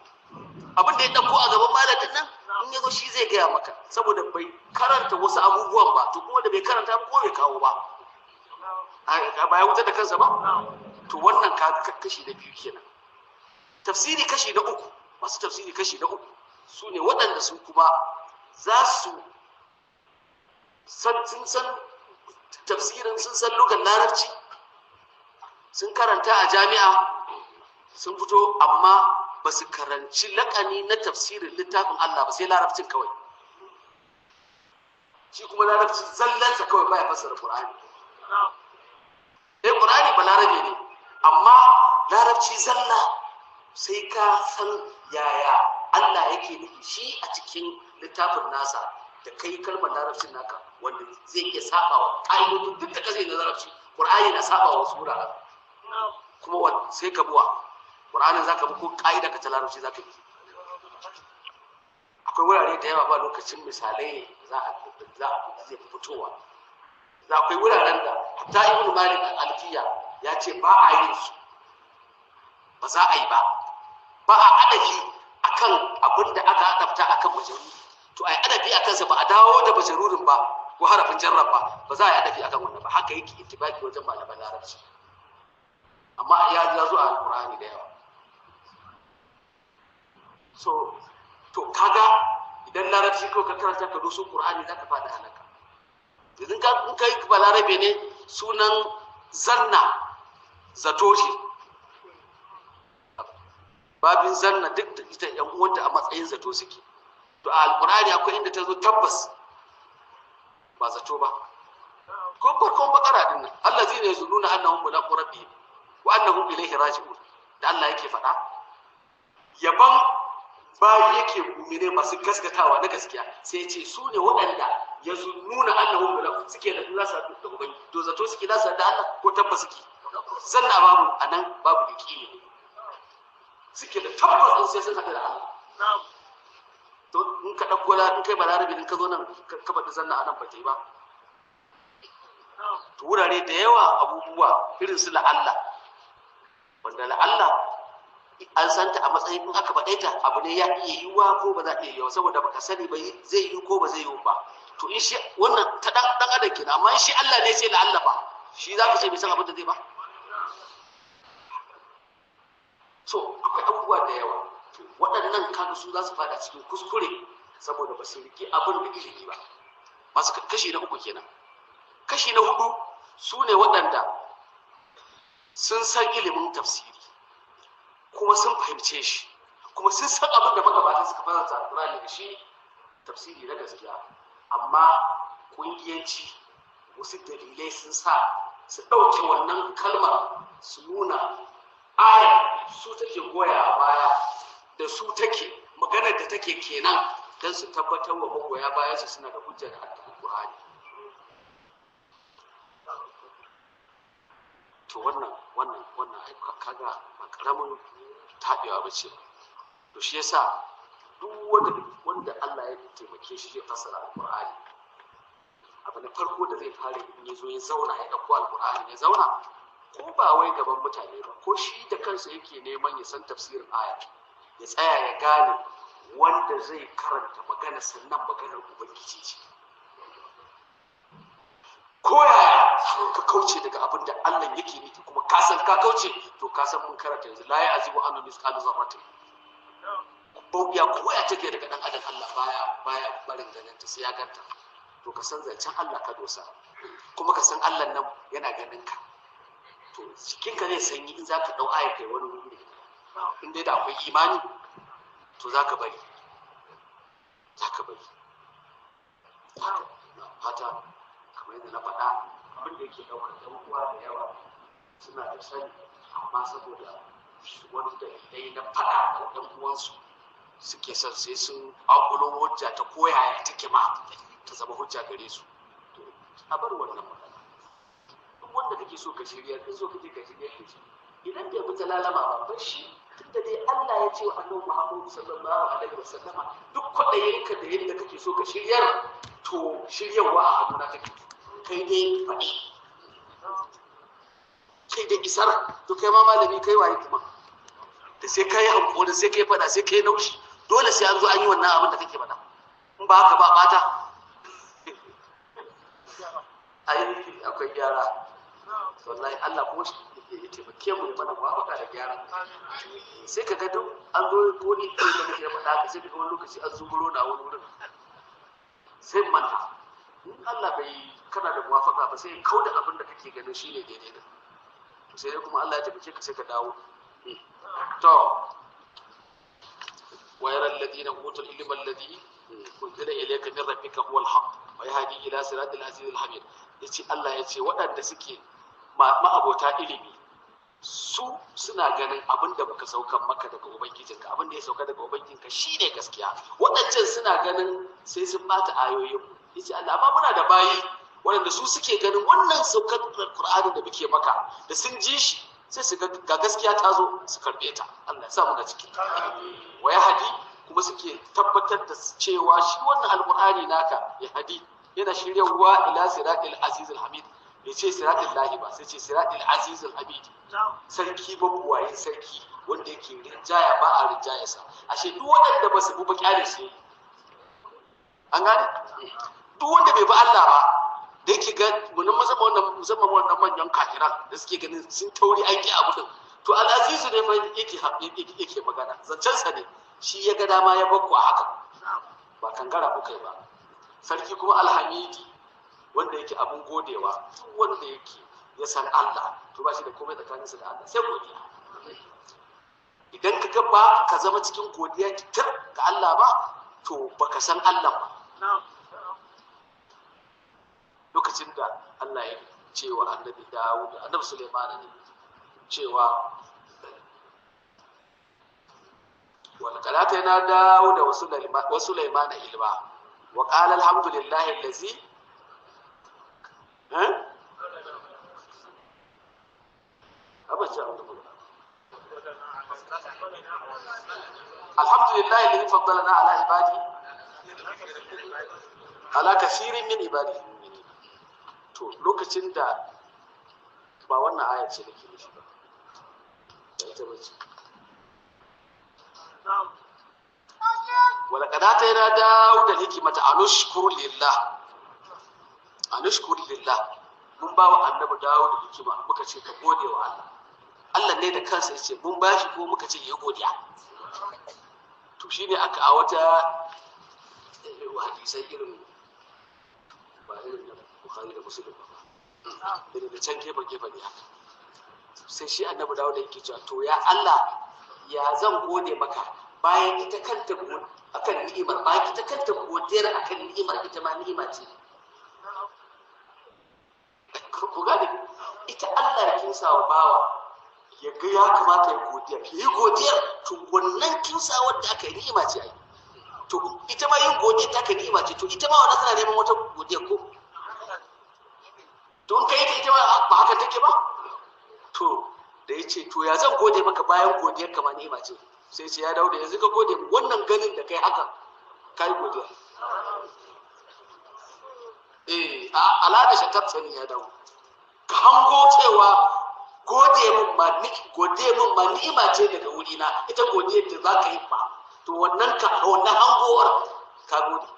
Abin da ya ɗauko a gaban malamin nan in ya zo shi zai gaya maka, saboda bai karanta wasu abubuwan ba, to kuma da bai karanta ba ko bai kawo ba ba ya wuce da kansa ba. To wannan kashi na biyu kenan. Tafsiri kashi na uku, masu tafsiri kashi na uku su ne waɗanda su kuma za su san tafsirin, sun san lugar larabci, sun karanta a jami'a, sun fito amma ba su karanci laƙani na tafsirin littafin Allah ba, sai larabcin kawai. Shi kuma larabci zallansa kawai baya fassara Qur'ani. Qur'ani ba larabe ne, amma larabci zalla sai ka san yaya Allah yake nufi shi a cikin littafin nasa, da kai kalmar larabcin naka wanda zai iya saba wa ƙa'idodin duk da kasai na larabci. Qur'ani na saba wa sura, kuma sai ka buwa Qur'anin zaka bi ko ƙa'ida ka ta larabci zaka bi. Akwai wurare da yawa ba lokacin misalai ne za a zai fitowa. Akwai wuraren da hatta Ibn Malik al-Alfiya ya ce ba a yin su, ba za a yi ba a adafi akan abin da aka adafta akan majaruri, to a yi adafi a kansa ba a dawo da majarurin ba ko harafin jarrab ba za a yi adafi akan wannan ba. Haka yake ittifaqi wajen malaman larabci, amma ya zo a Al-Qur'ani da yawa. So to kaga idan larabci ko ka karanta ka doso Qur'ani zaka fada halaka. Idan in kai balarabe ne, sunan zanna zato shi, babin zanna duk da ita yan uwanta a matsayin zato suke. To a Alqur'ani akwai inda ta zo tabbas ba zato ba. Ko farkon bakara din nan, allazina yazununa annahum mulaqu rabbihim wa annahum ilayhi raji'un, da Allah yake faɗa yaban bayi yake mu'mine masu gaskatawa na gaskiya, sai ya ce su ne waɗanda yazununa annahum mulaqu, suke da nasa da ubangi, to zato suke nasa da Allah ko tabbas suke. Zanna babu anan, babu yaqini, suke da tabbas din sai sun haɗu da Allah. To in ka ɗauko in kai balarabi in ka zo nan ka faɗi zanna anan ba ta yi ba. To wurare da yawa abubuwa irin su la'alla, wanda la'alla an santa a matsayin in aka faɗe ta abu ne ya iya yiwuwa ko ba za a iya yiwuwa, saboda baka sani ba zai yi ko ba zai yi ba. To in shi wannan ta dan adam kenan, amma in shi Allah ne sai la'alla ba, shi za ka ce bai san abin da zai ba. So akwai abubuwa da yawa, waɗannan kaga su za su fada cikin kuskure saboda ba su rike abin da ilimi ba. Masu kashi na uku kenan. Kashi na hudu su ne waɗanda sun san ilimin tafsiri kuma sun fahimce shi, kuma sun san abin da magabata suka fara Alƙur'ani da shi, tafsiri na gaskiya, amma ƙungiyanci wasu dalilai sun sa su ɗauke wannan kalmar su nuna aya su take goya baya da su take maganar da take kenan, don su tabbatar wa magoya baya su suna da hujjar Alƙur'ani. To wannan aika kaga ba karamin tabewa ba ce. To shi yasa duk wanda Allah ya taimake shi zai fassara Alƙur'ani, abu na farko da zai fara in ya zo ya zauna ya ɗauko Alƙur'ani ya zauna, ko ba wai gaban mutane ba, ko shi da kansa yake neman ya san tafsirin aya, ya tsaya ya gane wanda zai karanta magana sannan maganar Ubangiji ce. Ko yaya ka kauce daga abin da Allah yake nufi, kuma ka san ka kauce, to ka san mun karanta yanzu la ya'zibu anhu misqalu zarratin. Bauya ko ya take daga dan adam, Allah baya barin ganin ta sai ya ganta. To ka san zancen Allah ka dosa, kuma ka san Allah nan yana ganin ka. To cikinka zai sanyi in zaka dau aya kai wani wuri, in dai da akwai imani to zaka bari. Fata kamar yadda na faɗa, abin da yake ɗaukar ɗan uwa da yawa suna da sani, amma saboda wani dalilai na faɗa da ɗan uwansu suke son sai sun ƙwaƙulo hujja ta koyaya take ma, ta zama hujja gare su, to a bar wannan magana. Duk wanda kake so ka shirya, in so kake ka shirya da shi, idan bai fita lalama ba bar shi, tunda dai Allah ya ce wa Annabi Muhammad sallallahu alaihi wasallama duk kwaɗayinka da yadda kake so ka shiryar, to shiryarwa a hannuna take, kai dai faɗi, kai da isar. To kai ma malami kai waye kuma da sai kai hankali, sai kai faɗa, sai kai naushi, dole sai an zo an yi wannan abin da kake faɗa, in ba haka ba bata. Ai akwai gyara wallahi, Allah kuma ya taimake mu mana muwafaka da gyara. Sai ka ga duk an zo wani kai da muke faɗa haka, sai ka ga wani lokaci an zuburo na wani wurin, sai manta in Allah bai kana da muwafaka ba, sai kauda abin da kake ganin shine daidai da sai dai kuma Allah ya taimake ka sai ka dawo. To wa yara alladhina utul ilma alladhi unzila ilayka min rabbika huwa al-haq wa yahdi ila siratil aziz al-hamid. Yace Allah yace waɗanda suke ma'abota ilimi su suna ganin abinda muka saukan maka daga ubangijinka, abinda ya sauka daga ubangijinka shine gaskiya. Waɗancan suna ganin sai sun bata ayoyin. Yace Allah amma muna da bayi waɗanda su suke ganin wannan saukar Qur'ani da muke maka da sun ji shi sai su ga gaskiya ta zo su karbe ta. Allah ya sa mu ga ciki. Wa ya hadi kuma suke tabbatar da cewa shi wannan alqur'ani naka ya hadi yana shiryawa ila siratil aziz alhamid. Bai ce siratil lahi ba, sai ce siratil aziz alhamid. Sarki babuwaye sarki wanda yake rinjaya ba a rinjayarsa. Ashe duk waɗanda ba su bi ba kyale su, an gane, duk wanda bai bi Allah ba da yake ga musamman wannan manyan kafiran da suke ganin sun tauri aiki abu din, to al'azizu ne mai yake magana, zancensa ne shi ya ga dama ya bakku a haka, ba kangara kuka yi ba. Sarki kuma alhamidi wanda yake abun godewa, duk wanda yake ya san Allah to ba shi da komai tsakaninsa da Allah sai godiya. Idan ka ga ba ka zama cikin godiya kitar ga Allah ba, to baka san Allah ba. Lokacin da Allah ya ce wa annabi Dawud, annabi Sulaiman ne cewa wal qalata na Dawud wa Sulaiman ilma wa qala alhamdulillahi allazi alhamdulillahi allazi faddalana ala ibadi ala kathirin min ibadihi. To lokacin da ba wannan ayar ce nake nufi ba, da ita bace. Wala kadata yana dawo da hikimata anushkuru lillah, anushkuru lillah. Mun ba wa annabi dawo da hikima, muka ce ka gode wa Allah. Allah ne da kansa ya ce mun ba shi ko muka ce ya godiya. To shine aka a wata hadisai irin ba irin Bukhari da Muslim ba, da can gefe ne haka. Sai shi annabi dawo da yake cewa to ya Allah ya zan gode maka bayan ita kanta akan ni'imar, bayan ita kanta godiyar akan ni'imar ita ma ni'ima ce. Ku gane ita Allah ya kinsa wa bawa ya ga ya kamata ya godiya, ya yi godiyar, to wannan kinsa wadda aka yi ni'ima ce ai. To ita ma yin godiya ta ka ni'ima ce, to ita ma wadda tana neman wata godiya ko don kai ta ita ba haka take ba. To da ya ce to ya zan gode maka bayan godiyar kama ni'ima ce, sai ce ya dawo da yanzu ka gode wannan ganin da kai haka kai godiya. Ala da shakar sani ya dawo ka hango cewa gode min ma ni'ima ce daga wuri na, ita godiyar da za ka yi ba, to wannan hangowar ka gode.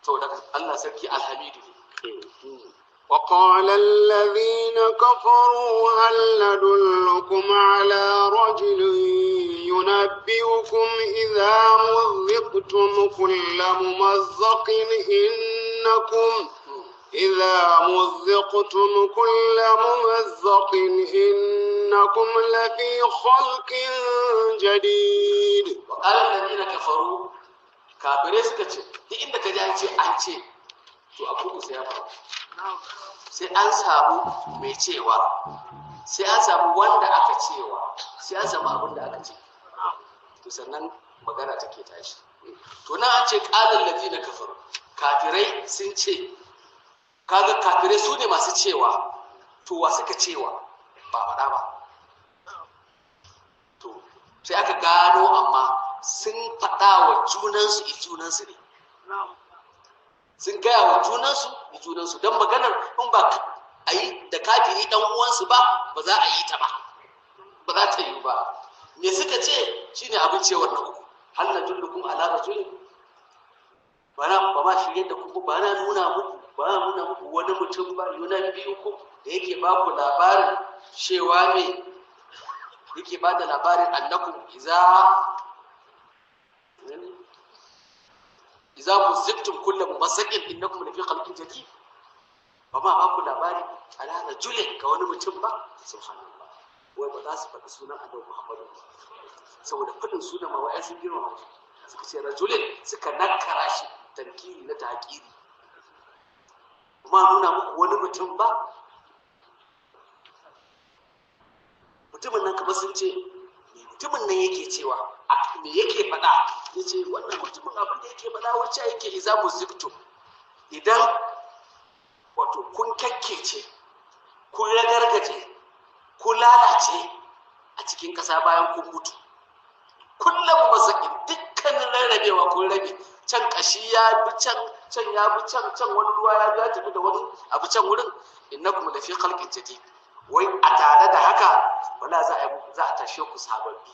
To daga Allah sarki alhamidu. وقال الذين كفروا هل ندلكم على رجل ينبئكم إذا مزقتم كل ممزق إنكم لفي خلق جديد. وقال الذين كفروا kafirai suka ce duk inda ka ji an ce to abu sai ya faru, sai an samu mai cewa, sai an samu wanda aka cewa, sai an samu abin da aka ce, to sannan magana take tashi. To na an ce qalal ladina kafaru, kafirai sun ce, kaga kafirai su ne masu cewa, to wa suka cewa ba faɗa ba. To sai aka gano amma sun faɗa wa junansu ne, sun gaya wa junansu don maganar in ba a yi da kafiri ɗan uwansu ba za a yi ta ba za ta yi ba. Me suka ce shine abin cewar na uku, hal nadullukum ala rajulin, ba ma shirye da ku, ba na nuna muku wani mutum ba, yunabbiukum, da yake ba ku labarin cewa me yake ba da labarin annakum iza muziktum kullu mumassakin innakum lafi khalqin jadid. Ba ku labari ala rajulin ga wani mutum ba, subhanallah. Wai ba za su faɗi sunan annabi Muhammadu saboda faɗin sunan ma wa'ai sun girma suka ce rajulin, suka nakara shi tarkiri na taƙiri. Kuma nuna muku wani mutum ba, mutumin nan kamar sun ce mutumin nan yake cewa me yake faɗa, ya ce wannan mutumin abin da yake faɗa wacce yake iza muziktum, idan wato kun kakkece, kun ragargaje, kun lalace a cikin ƙasa bayan kun mutu, kullum mazaƙin dukkanin rarrabewa kun rabe, can ƙashi ya bi can ya bi can wani ruwa ya biya tafi da wani abu can wurin, innakum lafi khalqin jadid. Wai a tare da haka wala za a tashe ku sababbi.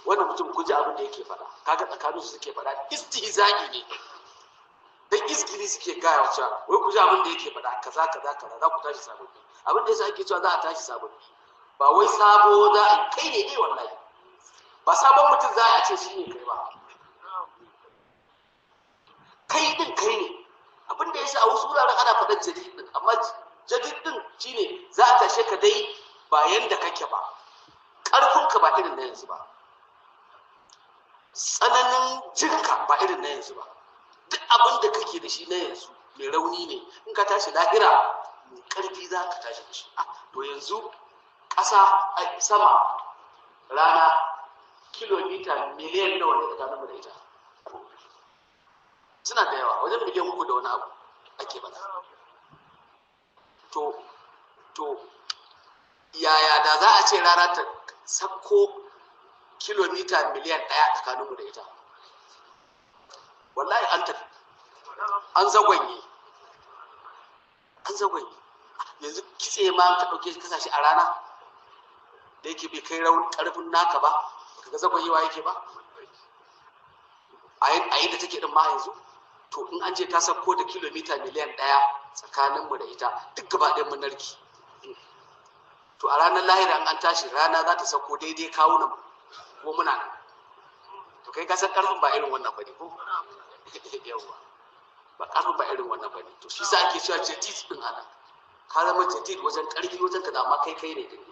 Wannan mutum ku ji abin da yake faɗa, kaga tsakanin su suke faɗa istihza'i ne, dan izgiri suke gaya wa cewa wai ku ji abin da yake faɗa kaza za ku tashi sababbi. Abin da yasa ake cewa za a tashi sababbi, ba wai sabo za a kai ne wallahi, ba sabon mutum za a ce shi ne kai ba, kai din kai ne. Abin da yasa a wasu wuraren ana faɗan jadid din, amma jadid din shine za a tashe ka dai ba yanda kake ba, ƙarfinka ba irin na yanzu ba, tsananin jinka ba irin na yanzu ba, duk abin da kake da shi na yanzu mai rauni ne, in ka tashi lahira mai ƙarfi za ka tashi da shi. To yanzu ƙasa a sama rana kilomita miliyan nawa ne tsakaninmu da ita? Suna da yawa, wajen miliyan 3 da wani abu ake bada. To yaya da za a ce rana ta sakko kilomita miliyan 1 tsakaninmu da ita? Wallahi an tafi, an zagwanye. Yanzu kitse ma ka ɗauke kasashe a rana da yake bai kai rauni ƙarfin naka ba, baka ga zagwanyewa yake ba a yi da take din ma yanzu. To in an ce ta sauko da kilomita miliyan 1 tsakaninmu da ita, duk gaba ɗayan mun narki. To a ranar lahira an tashi, rana za ta sauko daidai kawunan ko muna nan. To kai ka san ƙarfin ba irin wannan bane ko? Yawwa, ba ƙarfin ba irin wannan bane. To shi sa ake cewa jadid din ana, ka zama jadid wajen ƙarfi wajen ka, da ma kai ne din.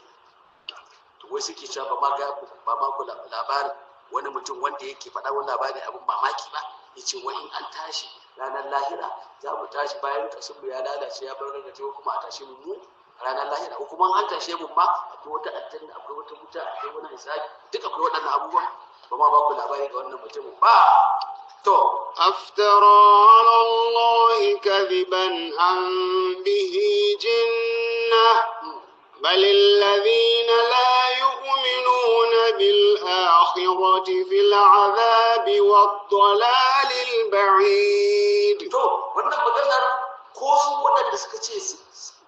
To wai suke cewa ba ma ku labarin wani mutum wanda yake faɗa wani labari abin mamaki ba, ya ce wai in an tashi ranar lahira za mu tashi bayan kashin mu ya lalace ya bar rarrace, kuma a tashe mu ranar lahira, ko kuma an tashe mu ma akwai wata aljanna, akwai wata wuta, akwai wani hisabi, duk akwai waɗannan abubuwan. Ba ma ba ku labari ga wannan mutumin ba. To aftara ala Allah kadiban an bihi jinna بل الذين لا يؤمنون بالآخرة في العذاب والضلال البعيد. To wannan maganar ko su waɗanda suka ce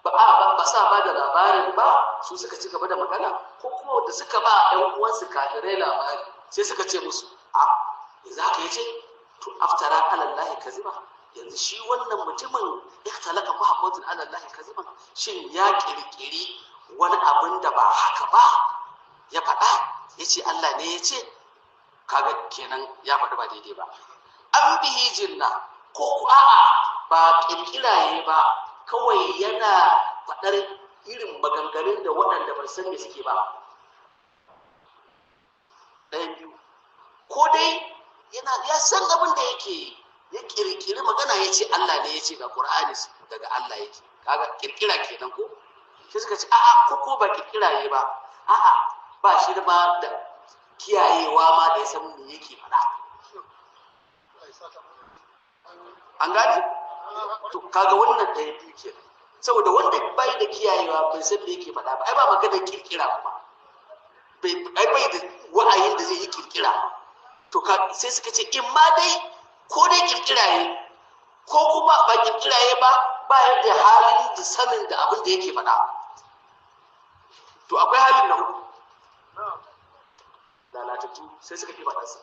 ba sa ba da labarin ba, su suka ci gaba da magana, ko kuma wanda suka ba ɗan uwansu kafirai labari sai suka ce musu za ka yi ce to aftara ala Allah kaziba, yanzu shi wannan mutumin ikhtalaka Muhammadun ala Allah kaziban, shin ya kirkiri wani abin da ba haka ba ya faɗa, ya ce Allah ne ya ce? Kaga kenan ya faɗi ba daidai ba. An bihi jinna, ko a'a ba kirkiraye ba, kawai yana faɗar irin maganganun da waɗanda ba san me suke ba. Ɗayan biyu, ko dai ya san abin da yake, ya kirkiri magana ya ce Allah ne ya ce ga Qur'ani daga Allah yake, kaga kirkira kenan ko? Sai suka ce a'a ko ba kirkira ne ba, a'a ba shi da ma da kiyayewa ma da ya san me yake faɗa. An gaji to kaga wannan da ya duke saboda wanda bai da kiyayewa bai san me yake faɗa ba ai ba magana kirkira kuma bai da wa'ayin da zai yi kirkira to sai suka ce in ma dai ko dai kirkira yi ko kuma ba kirkira yi ba yadda halin da sanin da abin da yake faɗa. To akwai halin na uku lalatattu sai suka fi faɗarsa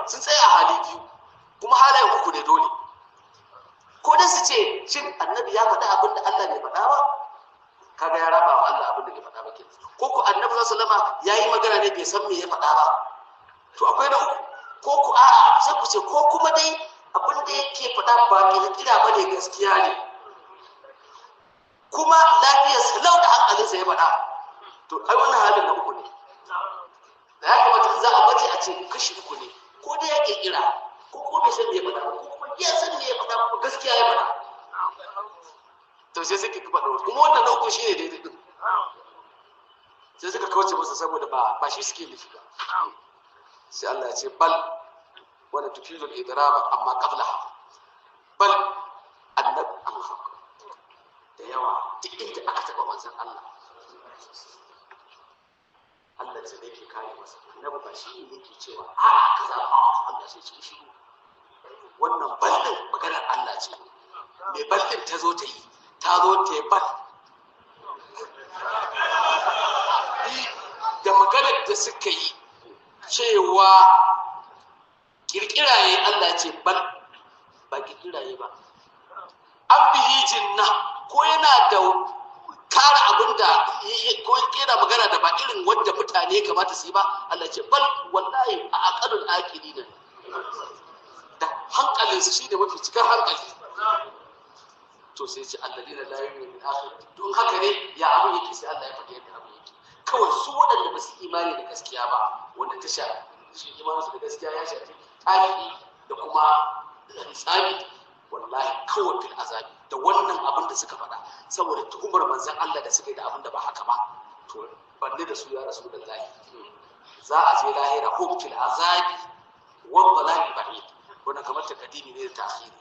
sun tsaya a hali biyu kuma halayen uku ne dole ko da su ce shin annabi ya faɗa abin da Allah bai faɗa ba kaga ya raba wa Allah abin da bai faɗa ba ke ko ku annabi sallallahu alaihi wasallam yayi magana ne bai san me ya faɗa ba to akwai na uku ko ku a'a sai ku ce ko kuma dai abin da yake faɗa ba kirkira ba ne gaskiya ne kuma lafiyar salau da hankalinsa ya faɗa to ai wannan halin na uku ne da ya kamata za a bace a ce kashi uku ne ko dai ya kirkira ko bai san me ya faɗa ba ko kuma ya san me ya faɗa ko gaskiya ya faɗa to sai suka faɗa kuma wannan na uku shine daidai din sai suka kauce masa saboda ba shi suke nufi ba sai Allah ya ce bal wala tufidu al-idrab amma qablaha bal annab Allah da yawa duk inda aka taba manzon Allah Allah sai yake kare masa annabi ba shi ne yake cewa a kaza Allah sai ce shi wannan ballin maganar Allah ce me ballin ta zo ta yi bal da maganar da suka yi cewa kirkiraye Allah ce bal ba kirkiraye ba an bihi jinna ko yana da kara abinda ko yana magana da ba irin wanda mutane kamata su yi ba Allah ce bal wallahi a aqalul aqilin da hankalin su shine mafi cikar hankali to sai ce alladina la yu'minu bil akhir don haka ne ya abin yake sai Allah ya faɗi yadda abin yake kawai su waɗanda ba su imani da gaskiya ba wanda ta shafi shi imaninsu da gaskiya ya shafi tarihi da kuma tsami wallahi kawai fil azabi da wannan abin da suka faɗa saboda tuhumar manzon Allah da suka yi da abin da ba haka ba to banne da su ya rasulullahi za a je lahira hum fil azabi wa dhalal ba'id wannan kamar takadimi ne da ta'khiri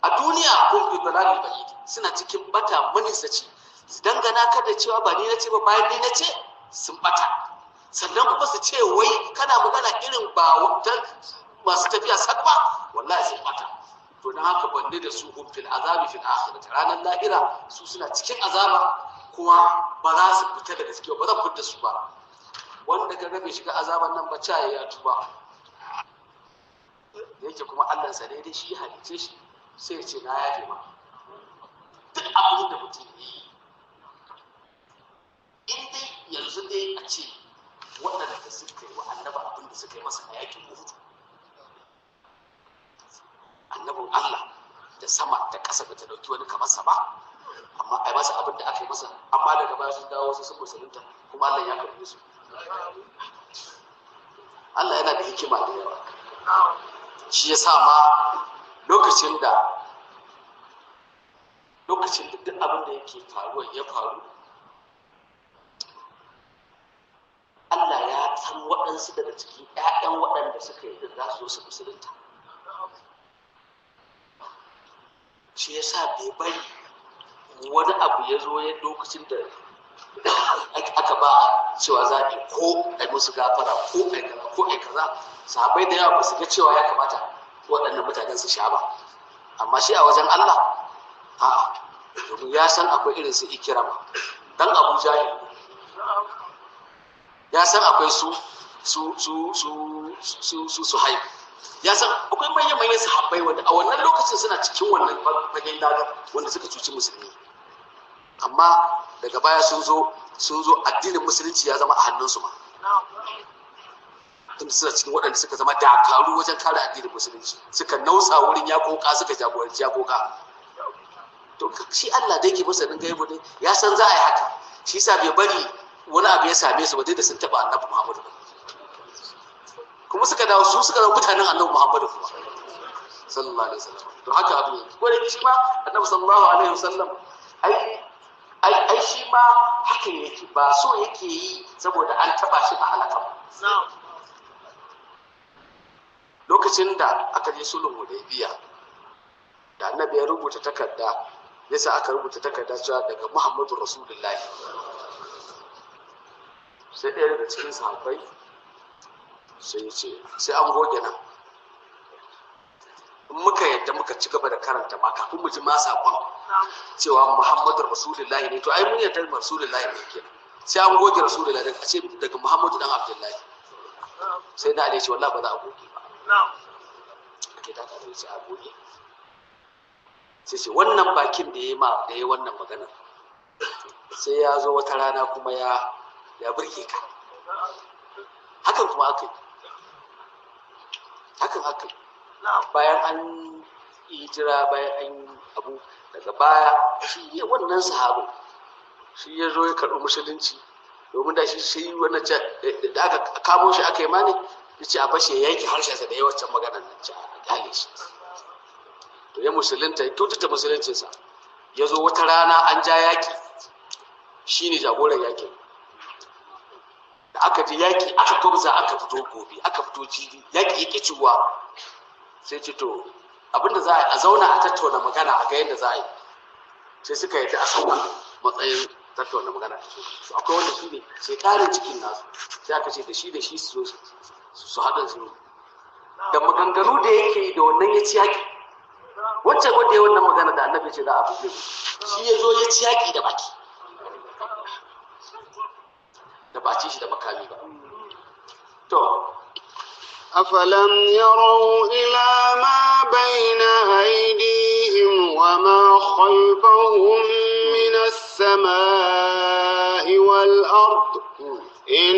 a duniya hum fil dhalal ba'id suna cikin bata manisaci su dangana ka da cewa ba ni nace ba bayan ni nace sun bata sannan kuma su ce wai kana magana irin ba wata masu tafiya sakba wallahi sun bata to dan haka bande da su hum fil azabi fil akhirati ranar lahira su suna cikin azaba kuma ba za su fita daga cikin ba zan fitar su ba wanda ka bai shiga azaban nan ba caye ya tuba yake kuma Allah sa dai shi halice shi sai ya ce na yafe ma duk abin da mutum yi in dai yanzu dai a ce waɗanda suka yi wa annaba abin da suka yi masa a yakin Uhud annabin Allah da sama da ƙasa ba ta ɗauki wani kamar sa ba amma ai masa abin da aka yi masa amma daga baya sun dawo su sun musulunta kuma Allah ya karɓe su Allah yana da hikima da yawa shi ya sa ma lokacin da duk abin da yake faruwa ya faru Allah ya san waɗansu daga cikin ƴaƴan waɗanda suka yi din za su zo su musulunta shi ya sa bai bari wani abu ya zo ya lokacin da aka ba cewa zaɓi ko a musu gafara ko a kaza sahabbai da yawa ba su ga cewa ya kamata waɗannan mutanen su sha ba amma shi a wajen Allah a'a domin ya san akwai irin su Ikirama dan Abu Jahil ya san akwai su Suhaib ya san akwai manyan sahabbai wanda a wannan lokacin suna cikin wannan fagen dagar wanda suka cuci musulmi amma daga baya sun zo addinin musulunci ya zama a hannunsu ma tunda suna cikin waɗanda suka zama dakaru wajen kare addinin musulunci suka nausa wurin yakoka suka jagoranci yakoka to shi Allah da yake masa dinga yabo ne ya san za a yi haka shi yasa bai bari wani abu ya same su ba dai da sun taba Annabi Muhammadu kuma suka dawo suka zama mutanen Annabi Muhammadu kuma sallallahu alaihi wasallam to haka abu ne ko da shi ma Annabi sallallahu alaihi wasallam ai ai shi ma hakan yake ba so yake yi saboda an taba shi a halaka ba. Lokacin da aka je sulhun Hudaybiya da annabi ya rubuta takarda yasa aka rubuta takarda cewa daga Muhammadu Rasulullahi, sai ɗaya daga cikin sahabbai sai ya ce sai an goge nan, in muka yadda muka ci gaba da karanta ma kafin mu ji ma sakon cewa Muhammadu Rasulullahi ne, to ai mun yadda Rasulullahi ne kenan, sai an goge Rasulullahi daga ce daga Muhammadu dan Abdullahi. Sai da Ali ce wallahi ba za a goge ba. Ake da kare shi a goge. Sai ce wannan bakin da yayi wannan magana sai ya zo wata rana kuma ya burge ka. Hakan kuma aka yi. Bayan an hijira, bayan an abu daga baya, shi wannan sahabu shi ya zo ya karɓi musulunci, domin da shi wannan da aka kamo shi aka yi mani ya ce a bashe ya yanke harshensa da yawancin maganar nan ce a kyale shi. To ya musulunta, ya kyautata musuluncinsa, ya zo wata rana an ja yaƙi, shi ne jagoran yaƙin. Da aka ji yaƙi aka kwamza, aka fito gobe, aka fito jibi, yaƙi ya ƙi ciwa. Sai ce to abinda za a zauna a tattauna magana a ga yadda za a yi. Sai suka yadda a sauka matsayin tattauna magana. To akwai wanda shi ne sai ƙarin cikin nasu, sai aka ce da shi su haɗa su da maganganu da yake da wannan ya ci yaƙi. Wancan wanda ya wannan magana da annabi ce za a buɗe shi ya zo ya ci yaƙi da baki, da ba ci shi da makami ba. To أفلم يروا إلى ما بين أيديهم وما خلفهم من السماء والأرض إن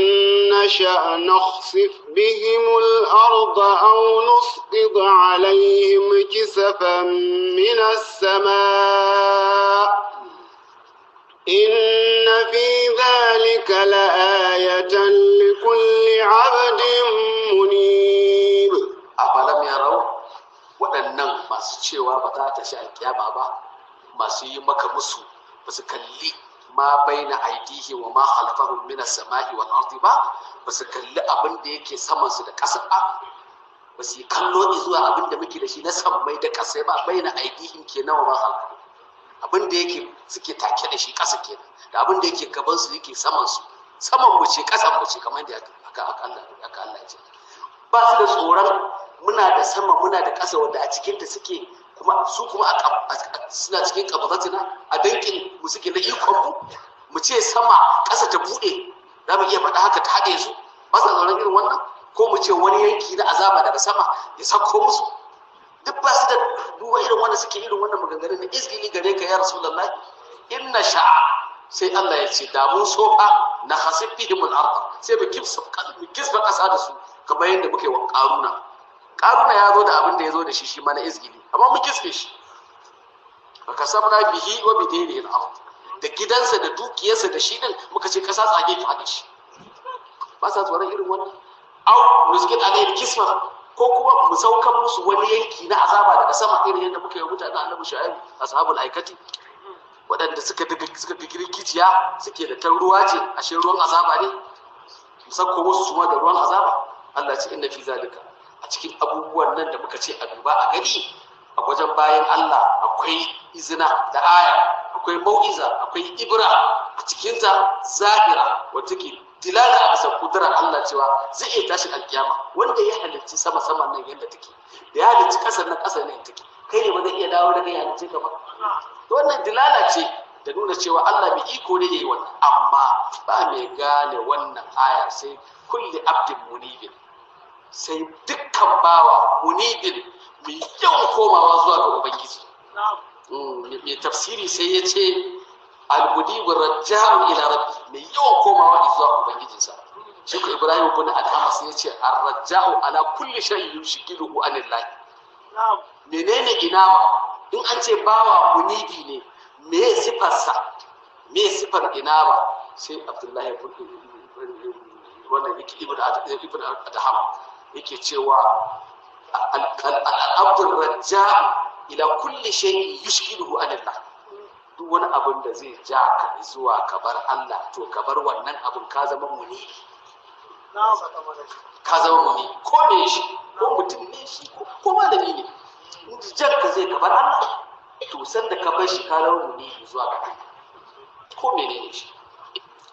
نشأ نخسف بهم الأرض أو نسقط عليهم كسفا من السماء إن في ذلك لآية لكل عبد منيب. أفلم يروا waɗannan masu cewa ba za ta sha alƙiyama ba, masu yi maka musu ba su kalli ma baina aidihi wa ma khalfahum min as-sama'i wal ardi ba su kalli abin da yake saman su da ƙasa ba su yi kallo zuwa abin da muke da shi na sammai da ƙasa ba. Baina aidihin kenan wa ma khalfahum, abin da yake suke take da shi ƙasa kenan, da abin da yake gaban su yake saman su, saman mu ce ƙasan mu ce, kamar da aka Allah ya ce. Ba su da tsoron muna da sama muna da ƙasa wanda a cikin ta suke, kuma su kuma suna cikin kabzatina a dankin mu suke na ikon mu ce sama ƙasa ta bude, za mu iya faɗa haka ta haɗe su. Ba su da tsoron irin wannan, ko mu ce wani yanki na azaba daga sama ya sauko musu. Duk ba su da duba irin wanda suke irin wannan maganganun na izgili gare ka ya Rasulullahi. Inna sha'a, sai Allah ya ce da mun sofa na hasibihimul ardh, sai mu kisba ƙasa da su kamar yadda muke wa Karuna ya zo da abin da ya zo da shi ma na izgili, amma mu kisbe shi. Aka sabna bihi wa bidayhi al-ard, da gidansa da dukiyarsa da shi din muka ce kasa tsage ki hada shi. Ba sa tsoron irin wannan. Au nuskit alayhi kisma, ko kuma mu saukan musu wani yanki na azaba daga sama irin yadda muka yi mutane Annabi Shu'aib, ashabul aikati, waɗanda suka girgiciya suke da tan ruwa ce, ashe ruwan azaba ne. Mu sauko musu suma da ruwan azaba. Allah ce inna fi zalika, a cikin abubuwan nan da muka ce a duba a gani a wajen bayan Allah akwai izina da aya, akwai mau'iza, akwai ibra a cikinta zahira wata ke dilala a bisa kudurar Allah cewa zai iya tashi alkiyama. Wanda ya halicci sama nan yadda take, da ya halicci ƙasar nan ƙasar nan take, kai ne ba zai iya dawo daga ya halicce ka ba. To wannan dilala ce da nuna cewa Allah mai iko ne yayi wannan, amma ba mai gane wannan ayar sai kulli abdin munibin, sai dukkan bawa munibin mai yawan komawa zuwa ga Ubangiji. Mai tafsiri sai ya ce al-munibur raja'u ila rabbi, mai yawan komawa zuwa Ubangijinsa. Shi ko Ibrahim ibn Adham sai ya ce ar-raja'u ala kulli shay'in yushghiluhu anillahi. Menene inaba? In an ce bawa munibi ne, me sifarsa? Me sifar inaba? Sai Abdullahi wannan ibn Adham yake cewa al-abdur raja'u ila kulli shay'in yushghiluhu anillah. Duk wani abin da zai ja ka zuwa kabar Allah to kabar wannan abin ka zama muni, ka zama muni, ko me shi, ko mutum ne shi, ko malami ne, jan ka zai kabar Allah to san da ka bar shi ka zama muni zuwa ga Allah, ko menene shi.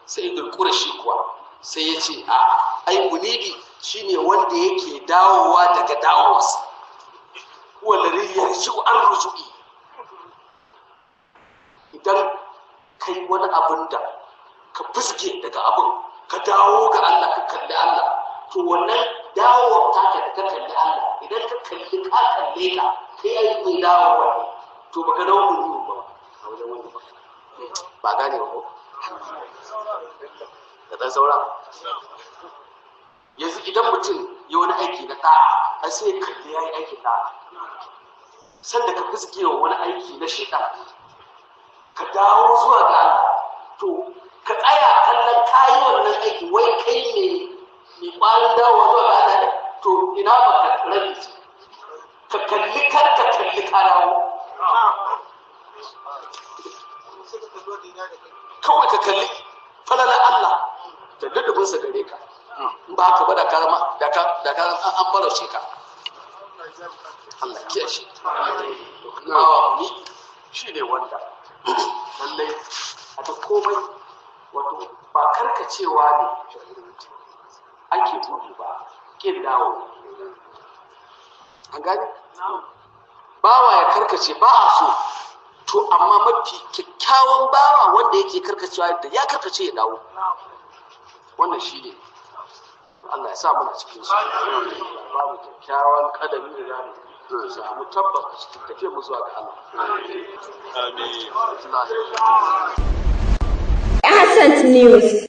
Sai gurkura shi kuwa sai ya ce ai munibi shine wanda yake dawowa daga dawowarsa, wanda yarju an rujui. Idan kai wani abin da ka fuske daga abin ka dawo ga Allah, ka kalli Allah, to wannan dawowar taka da ka kalli Allah, idan ka kalle ka kai ai mai dawowa ne, to baka dawo munibi ba a wajen wanda ba gane ba ko da dan saura. Yanzu idan mutum ya wani aiki na ɗa'a a sai kalli ya yi aikin ɗa'a, sanda ka fuske wa wani aiki na shaitan ka dawo zuwa ga Allah, to ka tsaya kallon kayi wannan aiki wai kai ne mai ƙwarin dawowa zuwa ga Allah ne, to ina ba ka rabi ka kalli kar ka kalli ka dawo, kawai ka kalli falalar Allah da dadabinsa gare ka, in ba haka ba da karama da ka an fara shi ka Allah ke shi. Bawa ni shi ne wanda lallai a da komai wato ba karkacewa ne ake gudu ba, kin dawo. An gani bawa ya karkace ba a so, to amma mafi kyakkyawan bawa wanda yake karkacewa da ya karkace ya dawo, wannan shi ne. Allah ya sa muna cikin su, ba mu kyakkyawan kadami da zamu samu tabbata cikin tafiyar mu zuwa ga Allah. Amin. Ahsan News.